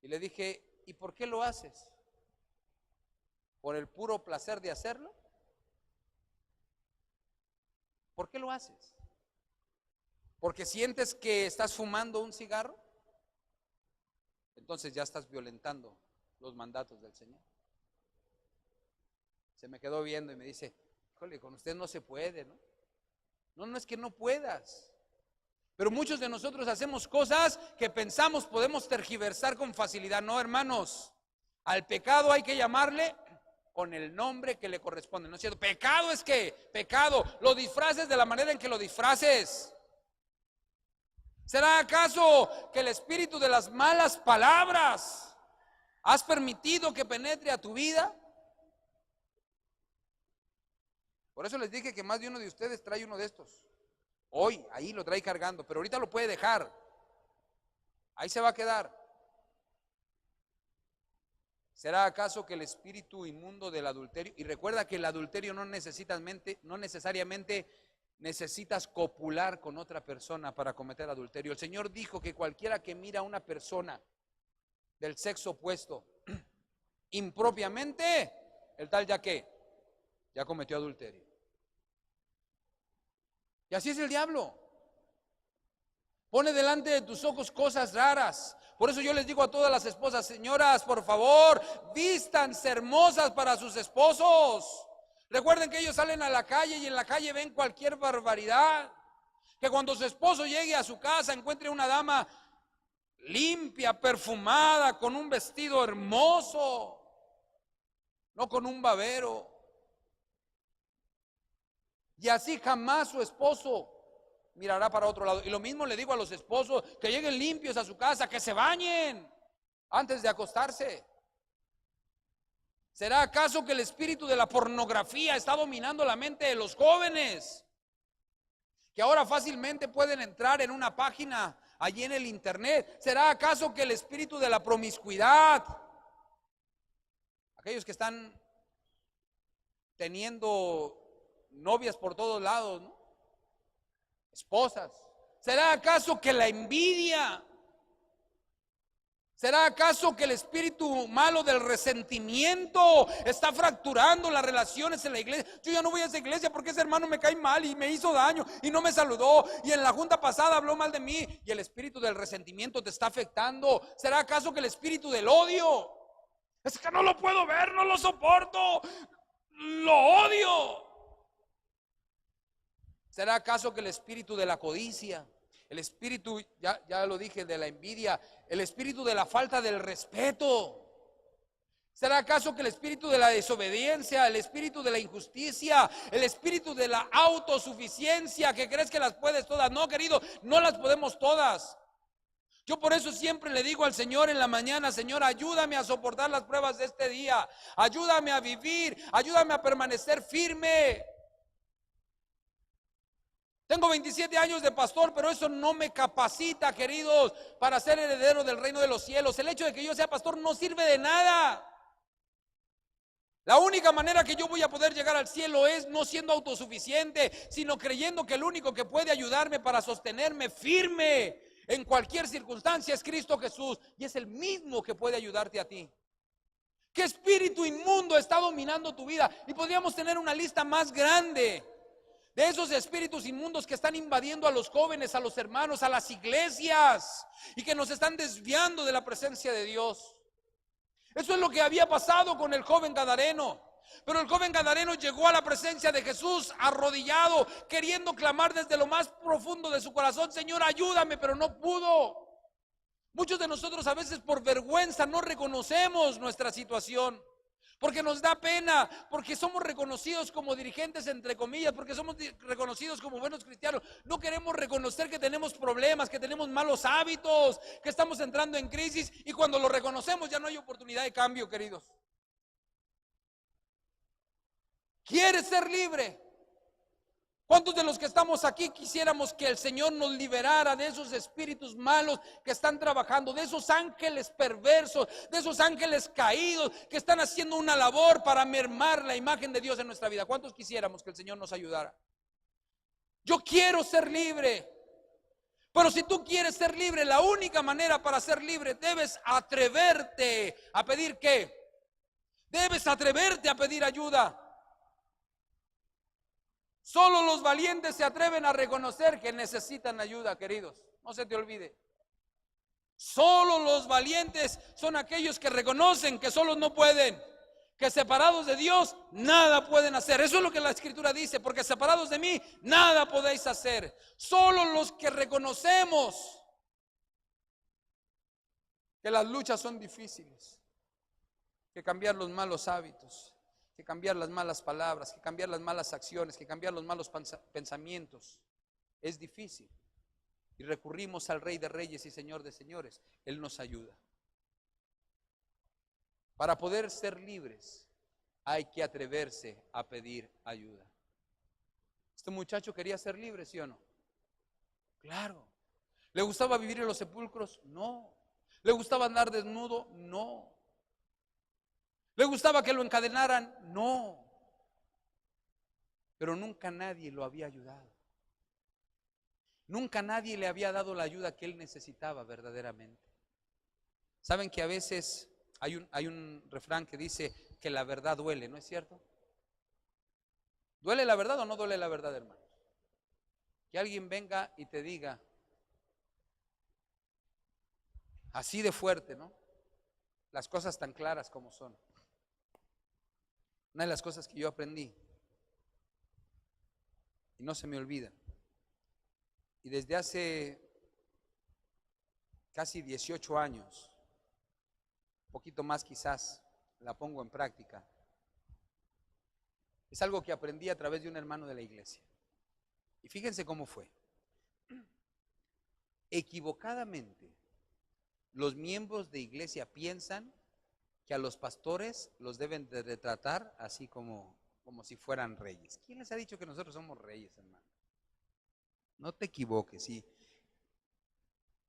Y le dije, ¿y por qué lo haces? ¿Por el puro placer de hacerlo? ¿Por qué lo haces? ¿Porque sientes que estás fumando un cigarro? Entonces ya estás violentando los mandatos del Señor. Se me quedó viendo y me dice, híjole, con usted no se puede, ¿no? No es que no puedas. Pero muchos de nosotros hacemos cosas que pensamos podemos tergiversar con facilidad. No, hermanos, al pecado hay que llamarle con el nombre que le corresponde. ¿No es cierto? Pecado es que, pecado, lo disfraces de la manera en que lo disfraces. ¿Será acaso que el espíritu de las malas palabras has permitido que penetre a tu vida? Por eso les dije que más de uno de ustedes trae uno de estos. Hoy, ahí lo trae cargando, pero ahorita lo puede dejar. Ahí se va a quedar. ¿Será acaso que el espíritu inmundo del adulterio? Y recuerda que el adulterio no necesariamente necesitas copular con otra persona para cometer adulterio. El Señor dijo que cualquiera que mira a una persona del sexo opuesto impropiamente, el tal ya cometió adulterio. Y así es el diablo. Pone delante de tus ojos cosas raras. Por eso yo les digo a todas las esposas, señoras, por favor, vístanse hermosas para sus esposos. Recuerden que ellos salen a la calle y en la calle ven cualquier barbaridad. Que cuando su esposo llegue a su casa encuentre una dama limpia, perfumada, con un vestido hermoso, no con un babero. Y así jamás su esposo mirará para otro lado. Y lo mismo le digo a los esposos, que lleguen limpios a su casa, que se bañen antes de acostarse. ¿Será acaso que el espíritu de la pornografía está dominando la mente de los jóvenes? Que ahora fácilmente pueden entrar en una página allí en el internet. ¿Será acaso que el espíritu de la promiscuidad, aquellos que están teniendo novias por todos lados, ¿no? Esposas. ¿Será acaso que la envidia? ¿Será acaso que el espíritu malo del resentimiento está fracturando las relaciones en la iglesia? Yo ya no voy a esa iglesia porque ese hermano me cae mal y me hizo daño y no me saludó y en la junta pasada habló mal de mí, y el espíritu del resentimiento te está afectando. ¿Será acaso que el espíritu del odio? Es que no lo puedo ver, no lo soporto, lo odio. ¿Será acaso que el espíritu de la codicia, el espíritu, ya lo dije, de la envidia, el espíritu de la falta del respeto? ¿Será acaso que el espíritu de la desobediencia, el espíritu de la injusticia, el espíritu de la autosuficiencia, que crees que las puedes todas? No, querido, no las podemos todas. Yo por eso siempre le digo al Señor en la mañana, Señor, ayúdame a soportar las pruebas de este día, ayúdame a vivir, ayúdame a permanecer firme. Tengo 27 años de pastor, pero eso no me capacita, queridos, para ser heredero del reino de los cielos. El hecho de que yo sea pastor no sirve de nada. La única manera que yo voy a poder llegar al cielo es no siendo autosuficiente, sino creyendo que el único que puede ayudarme para sostenerme firme en cualquier circunstancia es Cristo Jesús, y es el mismo que puede ayudarte a ti. ¿Qué espíritu inmundo está dominando tu vida? Y podríamos tener una lista más grande. de esos espíritus inmundos que están invadiendo a los jóvenes, a los hermanos, a las iglesias y que nos están desviando de la presencia de Dios. Eso es lo que había pasado con el joven gadareno. Pero el joven gadareno llegó a la presencia de Jesús arrodillado, queriendo clamar desde lo más profundo de su corazón: Señor, ayúdame, pero no pudo. Muchos de nosotros a veces por vergüenza no reconocemos nuestra situación, porque nos da pena, porque somos reconocidos como dirigentes, entre comillas, porque somos reconocidos como buenos cristianos. No queremos reconocer que tenemos problemas, que tenemos malos hábitos, que estamos entrando en crisis, y cuando lo reconocemos ya no hay oportunidad de cambio, queridos. ¿Quieres ser libre? ¿Cuántos de los que estamos aquí quisiéramos que el Señor nos liberara de esos espíritus malos que están trabajando, de esos ángeles perversos, de esos ángeles caídos que están haciendo una labor para mermar la imagen de Dios en nuestra vida? ¿Cuántos quisiéramos que el Señor nos ayudara? Yo quiero ser libre. Pero si tú quieres ser libre, la única manera para ser libre, debes atreverte a pedir ¿qué? Debes atreverte a pedir ayuda. Solo los valientes se atreven a reconocer que necesitan ayuda, queridos. No se te olvide. Solo los valientes son aquellos que reconocen que solos no pueden, que separados de Dios nada pueden hacer. Eso es lo que la Escritura dice: porque separados de mí nada podéis hacer. Solo los que reconocemos que las luchas son difíciles, que cambiar los malos hábitos, que cambiar las malas palabras, que cambiar las malas acciones, que cambiar los malos pensamientos es difícil, y recurrimos al Rey de Reyes y Señor de Señores. Él nos ayuda. Para poder ser libres hay que atreverse a pedir ayuda. Este muchacho quería ser libre, ¿sí o no? Claro. ¿Le gustaba vivir en los sepulcros? No. ¿Le gustaba andar desnudo? No. ¿Le gustaba que lo encadenaran? No. Pero nunca nadie lo había ayudado. Nunca nadie le había dado la ayuda que él necesitaba verdaderamente. ¿Saben que a veces hay un refrán que dice que la verdad duele, ¿no es cierto? ¿Duele la verdad o no duele la verdad, hermanos? Que alguien venga y te diga así de fuerte, ¿no? Las cosas tan claras como son. Una de las cosas que yo aprendí, y no se me olvida, y desde hace casi 18 años, un poquito más quizás, la pongo en práctica. Es algo que aprendí a través de un hermano de la iglesia. Y fíjense cómo fue. Equivocadamente, los miembros de iglesia piensan que a los pastores los deben de tratar así como si fueran reyes. ¿Quién les ha dicho que nosotros somos reyes, hermano? No te equivoques, sí.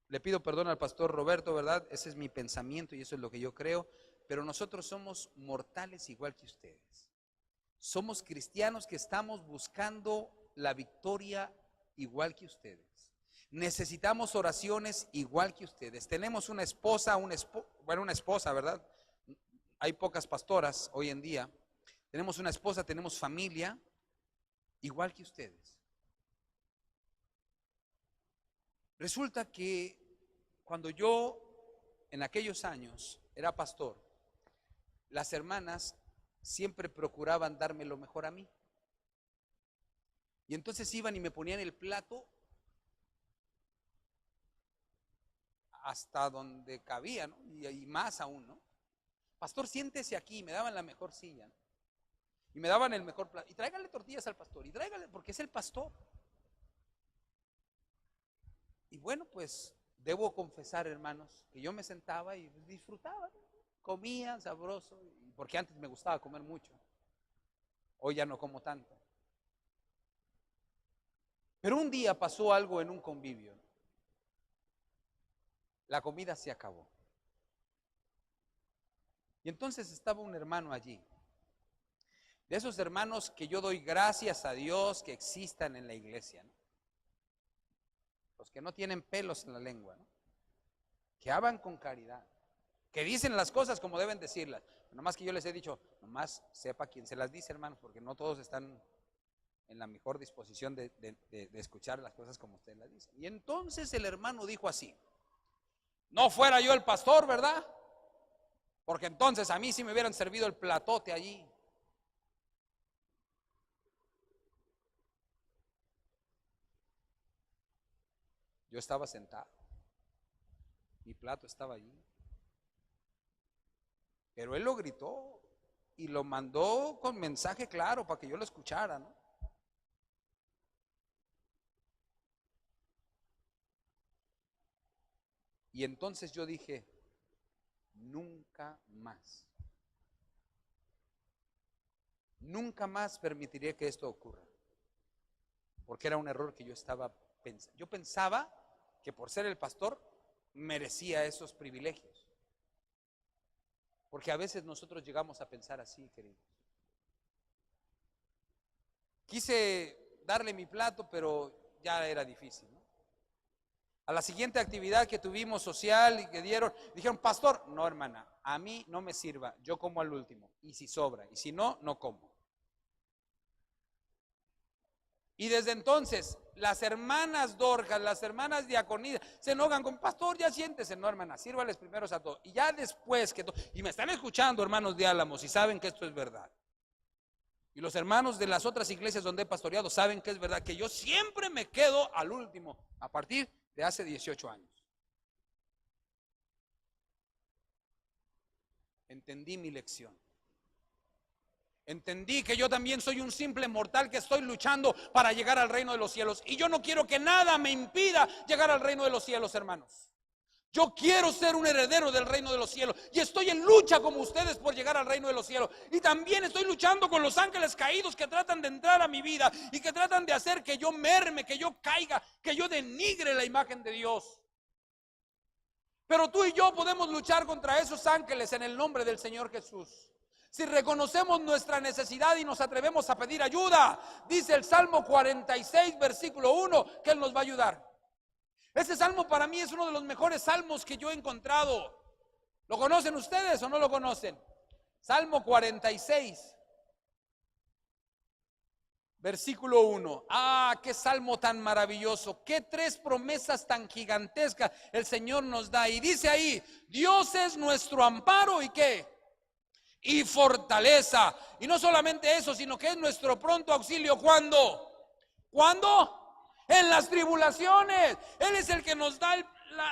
Le pido perdón al pastor Roberto, ¿verdad? Ese es mi pensamiento y eso es lo que yo creo, pero nosotros somos mortales igual que ustedes. Somos cristianos que estamos buscando la victoria igual que ustedes. Necesitamos oraciones igual que ustedes. Tenemos una esposa, una esposa, ¿verdad? Hay pocas pastoras hoy en día. Tenemos una esposa, tenemos familia, igual que ustedes. Resulta que cuando yo, en aquellos años, era pastor, las hermanas siempre procuraban darme lo mejor a mí. Y entonces iban y me ponían el plato hasta donde cabía, ¿no? Y más aún, ¿no? Pastor, siéntese aquí, me daban la mejor silla, ¿no? Y me daban el mejor plato. Y tráigale tortillas al pastor, y tráigale, porque es el pastor. Y bueno, pues debo confesar, hermanos, que yo me sentaba y disfrutaba, ¿no? Comía sabroso, porque antes me gustaba comer mucho. Hoy ya no como tanto. Pero un día pasó algo en un convivio. La comida se acabó. Y entonces estaba un hermano allí. De esos hermanos que yo doy gracias a Dios que existan en la iglesia, ¿no? Los que no tienen pelos en la lengua, ¿no? Que hablan con caridad, que dicen las cosas como deben decirlas. Nomás que yo les he dicho, nomás sepa quién se las dice, hermanos, porque no todos están en la mejor disposición de escuchar las cosas como usted las dice. Y entonces el hermano dijo así: no fuera yo el pastor, ¿verdad? Porque entonces a mí sí me hubieran servido el platote allí. Yo estaba sentado, mi plato estaba allí, pero él lo gritó y lo mandó con mensaje claro para que yo lo escuchara, ¿no? Y entonces yo dije: nunca más, nunca más permitiré que esto ocurra, porque era un error que yo estaba pensando. Yo pensaba que por ser el pastor merecía esos privilegios, porque a veces nosotros llegamos a pensar así, queridos. Quise darle mi plato, pero ya era difícil, ¿no? A la siguiente actividad que tuvimos social y que dijeron: pastor, no, hermana, a mí no me sirva, yo como al último, y si sobra, y si no, no como. Y desde entonces, las hermanas Dorcas, las hermanas Diaconía, se enojan con: pastor, ya siéntese. No, hermana, sírvales primeros a todos. Y ya después y me están escuchando, hermanos de Álamos, y saben que esto es verdad. Y los hermanos de las otras iglesias donde he pastoreado saben que es verdad, que yo siempre me quedo al último, a partir de hace 18 años. Entendí mi lección. Entendí que yo también soy un simple mortal que estoy luchando para llegar al reino de los cielos. Y yo no quiero que nada me impida llegar al reino de los cielos, hermanos. Yo quiero ser un heredero del reino de los cielos. Y estoy en lucha como ustedes por llegar al reino de los cielos. Y también estoy luchando con los ángeles caídos que tratan de entrar a mi vida y que tratan de hacer que yo merme, que yo caiga, que yo denigre la imagen de Dios. Pero tú y yo podemos luchar contra esos ángeles en el nombre del Señor Jesús. Si reconocemos nuestra necesidad y nos atrevemos a pedir ayuda, dice el Salmo 46, versículo 1, que Él nos va a ayudar. Ese salmo para mí es uno de los mejores salmos que yo he encontrado. ¿Lo conocen ustedes o no lo conocen? Salmo 46, versículo 1. ¡Ah, qué salmo tan maravilloso! ¡Qué tres promesas tan gigantescas el Señor nos da! Y dice ahí: Dios es nuestro amparo, ¿y qué? Y fortaleza. Y no solamente eso, sino que es nuestro pronto auxilio. ¿Cuándo? ¿Cuándo? En las tribulaciones. Él es el que nos da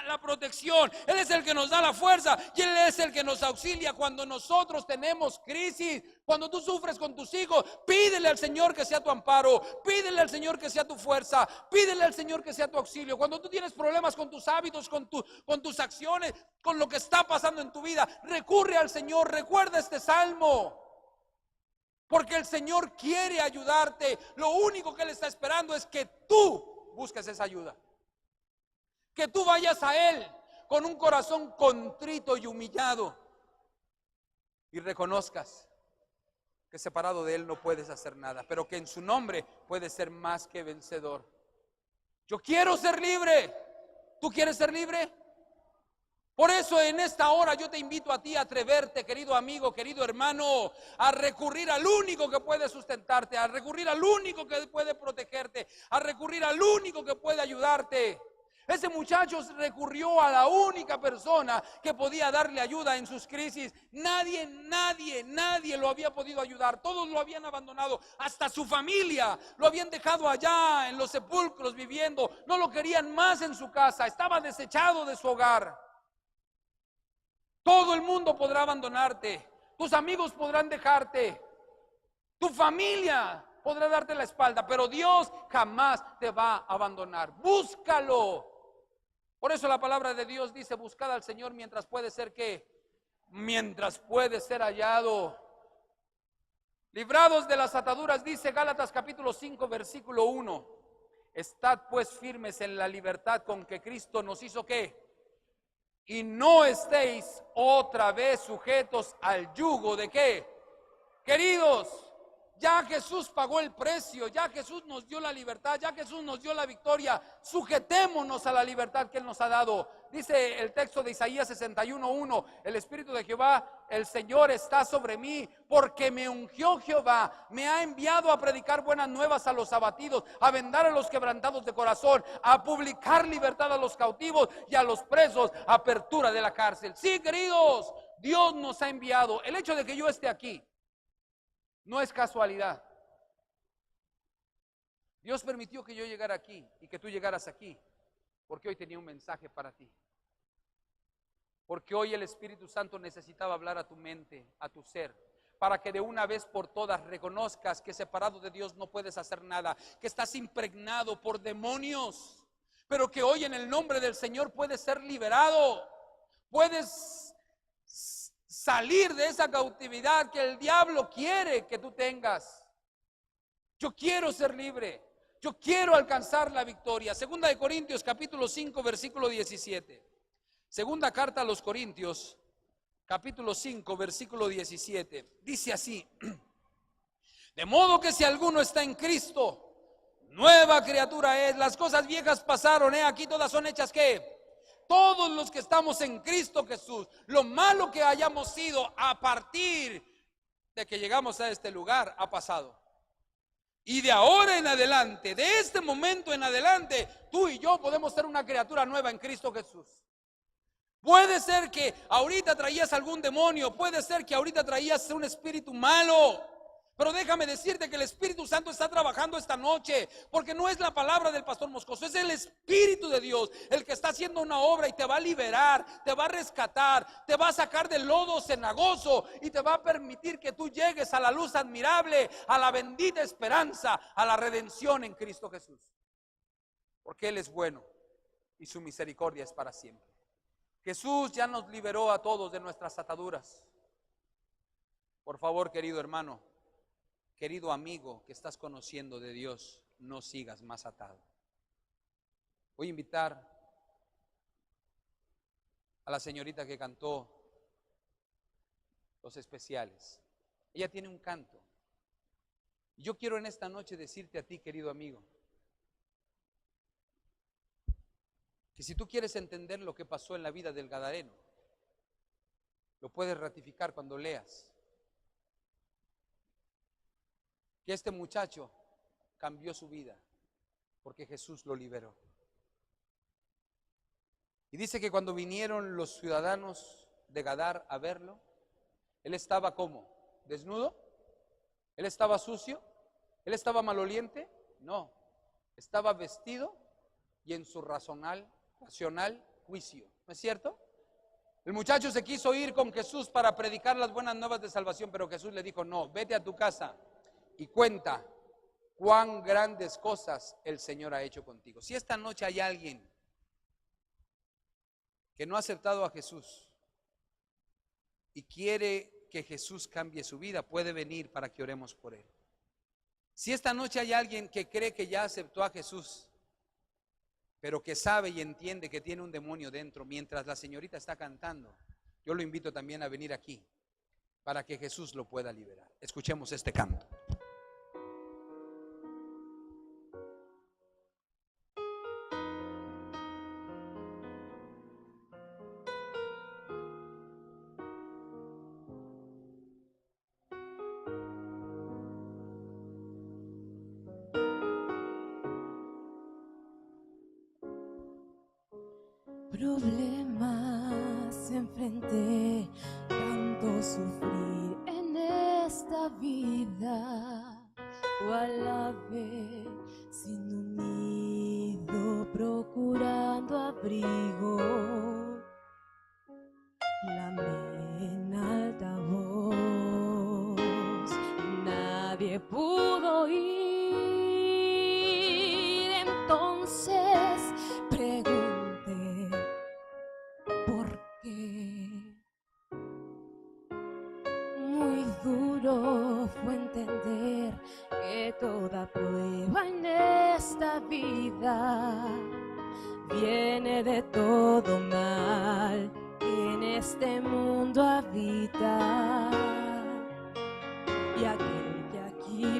la protección. Él es el que nos da la fuerza. Y Él es el que nos auxilia cuando nosotros tenemos crisis. Cuando tú sufres con tus hijos, pídele al Señor que sea tu amparo. Pídele al Señor que sea tu fuerza. Pídele al Señor que sea tu auxilio. Cuando tú tienes problemas con tus hábitos, con tus acciones, con lo que está pasando en tu vida, recurre al Señor. Recuerda este salmo, porque el Señor quiere ayudarte. Lo único que Él está esperando es que tú busques esa ayuda. Que tú vayas a Él con un corazón contrito y humillado y reconozcas que separado de Él no puedes hacer nada, pero que en su nombre puedes ser más que vencedor. Yo quiero ser libre. ¿Tú quieres ser libre? Por eso en esta hora yo te invito a ti a atreverte, querido amigo, querido hermano, a recurrir al único que puede sustentarte, a recurrir al único que puede protegerte, a recurrir al único que puede ayudarte. Ese muchacho recurrió a la única persona que podía darle ayuda en sus crisis. Nadie lo había podido ayudar. Todos lo habían abandonado. Hasta su familia lo habían dejado allá en los sepulcros viviendo. No lo querían más en su casa. Estaba desechado de su hogar. Todo el mundo podrá abandonarte. Tus amigos podrán dejarte. Tu familia podrá darte la espalda. Pero Dios jamás te va a abandonar. Búscalo. Por eso la palabra de Dios dice: buscad al Señor mientras puede ser ¿qué? Mientras puede ser hallado. Librados de las ataduras, dice Gálatas capítulo 5 versículo 1. Estad pues firmes en la libertad con que Cristo nos hizo ¿qué? Y no estéis otra vez sujetos al yugo de ¿qué? Queridos, Ya Jesús pagó el precio, ya Jesús nos dio la libertad, ya Jesús nos dio la victoria. Sujetémonos a la libertad que Él nos ha dado. Dice el texto de Isaías 61:1, el Espíritu de Jehová, el Señor está sobre mí, porque me ungió Jehová, me ha enviado a predicar buenas nuevas a los abatidos, a vendar a los quebrantados de corazón, a publicar libertad a los cautivos y a los presos, apertura de la cárcel. Sí, queridos, Dios nos ha enviado. El hecho de que yo esté aquí no es casualidad. Dios permitió que yo llegara aquí y que tú llegaras aquí, porque hoy tenía un mensaje para ti. Porque hoy el Espíritu Santo necesitaba hablar a tu mente, a tu ser, para que de una vez por todas reconozcas que separado de Dios no puedes hacer nada, que estás impregnado por demonios, pero que hoy en el nombre del Señor puedes ser liberado, puedes salir de esa cautividad que el diablo quiere que tú tengas. Yo quiero ser libre, yo quiero alcanzar la victoria. Segunda de Corintios capítulo 5 versículo 17. Segunda carta a los Corintios capítulo 5 versículo 17. Dice así: de modo que si alguno está en Cristo, nueva criatura es. Las cosas viejas pasaron, aquí todas son hechas ¿qué? Todos los que estamos en Cristo Jesús, lo malo que hayamos sido a partir de que llegamos a este lugar ha pasado. Y de ahora en adelante, de este momento en adelante, tú y yo podemos ser una criatura nueva en Cristo Jesús. Puede ser que ahorita traías algún demonio, puede ser que ahorita traías un espíritu malo, pero déjame decirte que el Espíritu Santo está trabajando esta noche, porque no es la palabra del pastor Moscoso, es el Espíritu de Dios el que está haciendo una obra y te va a liberar, te va a rescatar, te va a sacar del lodo cenagoso y te va a permitir que tú llegues a la luz admirable, a la bendita esperanza, a la redención en Cristo Jesús. Porque Él es bueno y su misericordia es para siempre. Jesús ya nos liberó a todos de nuestras ataduras. Por favor, querido hermano, querido amigo que estás conociendo de Dios, no sigas más atado. Voy a invitar a la señorita que cantó los especiales. Ella tiene un canto. Y yo quiero en esta noche decirte a ti, querido amigo, que si tú quieres entender lo que pasó en la vida del Gadareno, lo puedes ratificar cuando leas que este muchacho cambió su vida porque Jesús lo liberó. Y dice que cuando vinieron los ciudadanos de Gadar a verlo, él estaba ¿cómo? ¿Desnudo? ¿Él estaba sucio? ¿Él estaba maloliente? No, estaba vestido y en su racional juicio. ¿No es cierto? El muchacho se quiso ir con Jesús para predicar las buenas nuevas de salvación, pero Jesús le dijo: no, vete a tu casa y cuenta cuán grandes cosas el Señor ha hecho contigo. Si esta noche hay alguien que no ha aceptado a Jesús y quiere que Jesús cambie su vida, puede venir para que oremos por él. Si esta noche hay alguien que cree que ya aceptó a Jesús, pero que sabe y entiende que tiene un demonio dentro, mientras la señorita está cantando, yo lo invito también a venir aquí para que Jesús lo pueda liberar. Escuchemos este canto. Problemas enfrenté, tanto sufrir en esta vida, cual ave sin un nido procurando abrigo, clamé en alta voz, nadie pudo oír, entonces pregunté: muy duro fue entender que toda prueba en esta vida viene de todo mal que en este mundo habita, y aquel que aquí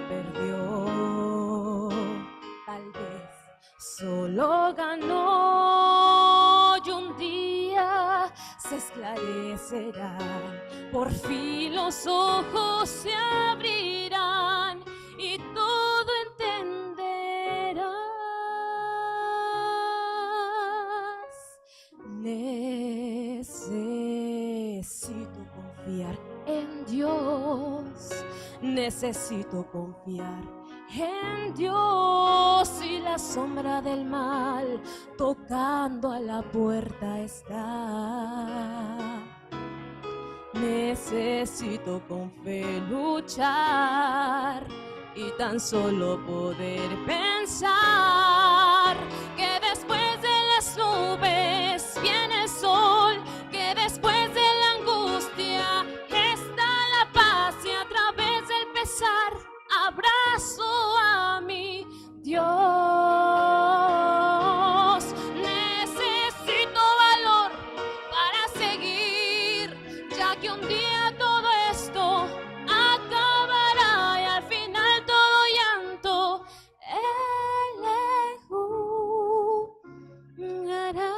lo ganó y un día se esclarecerán, por fin los ojos se abrirán y todo entenderás. Necesito confiar en Dios, necesito confiar en Dios, y la sombra del mal tocando a la puerta está. Necesito con fe luchar y tan solo poder pensar que después de las nubes viene el sol, que después de la angustia está la paz, y a través del pesar abrazo a mi Dios. Necesito valor para seguir, ya que un día todo esto acabará y al final todo llanto enjugará.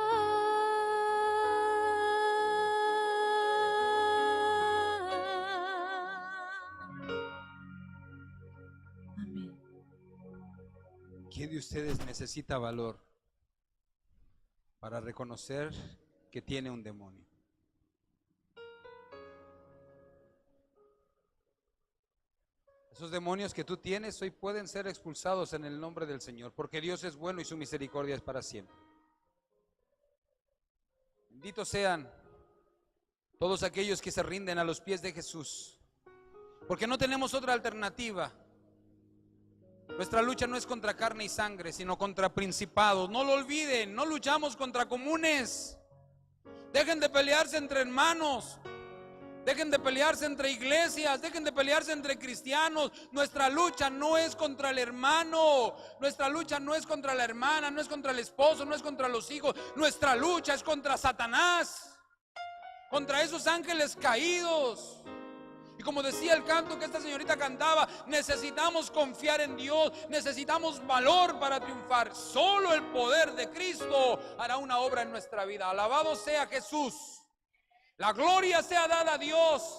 Amén. ¿Quién de ustedes necesita valor para reconocer que tiene un demonio? Esos demonios que tú tienes hoy pueden ser expulsados en el nombre del Señor, porque Dios es bueno y su misericordia es para siempre. Benditos sean todos aquellos que se rinden a los pies de Jesús, porque no tenemos otra alternativa. Nuestra lucha no es contra carne y sangre, sino contra principados. No lo olviden, no luchamos contra comunes. Dejen de pelearse entre hermanos, dejen de pelearse entre iglesias, dejen de pelearse entre cristianos. Nuestra lucha no es contra el hermano, nuestra lucha no es contra la hermana, no es contra el esposo, no es contra los hijos. Nuestra lucha es contra Satanás, contra esos ángeles caídos. Y como decía el canto que esta señorita cantaba, necesitamos confiar en Dios, necesitamos valor para triunfar. Solo el poder de Cristo hará una obra en nuestra vida. Alabado sea Jesús. La gloria sea dada a Dios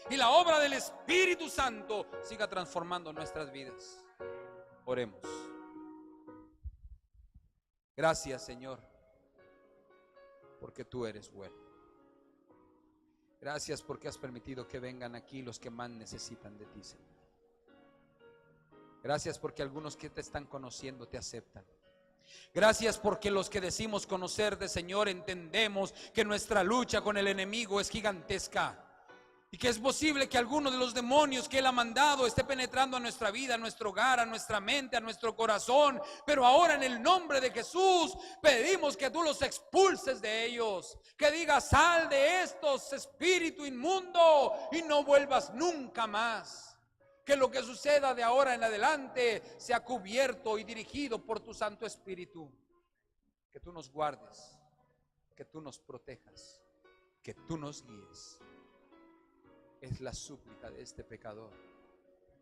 y la obra del Espíritu Santo siga transformando nuestras vidas. Oremos. Gracias, Señor, porque tú eres bueno. Gracias porque has permitido que vengan aquí los que más necesitan de ti, Señor. Gracias porque algunos que te están conociendo te aceptan. Gracias porque los que decimos conocer de Señor entendemos que nuestra lucha con el enemigo es gigantesca y que es posible que alguno de los demonios que Él ha mandado esté penetrando a nuestra vida, a nuestro hogar, a nuestra mente, a nuestro corazón. Pero ahora en el nombre de Jesús pedimos que tú los expulses de ellos, que digas: sal de estos, espíritu inmundo, y no vuelvas nunca más. Que lo que suceda de ahora en adelante sea cubierto y dirigido por tu Santo Espíritu. Que tú nos guardes, que tú nos protejas, que tú nos guíes. Es la súplica de este pecador,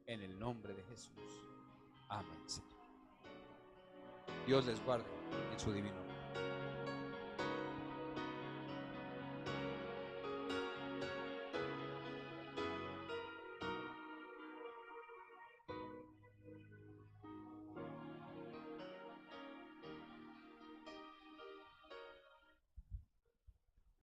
en el nombre de Jesús. Amén, Señor. Dios les guarde en su divino nombre.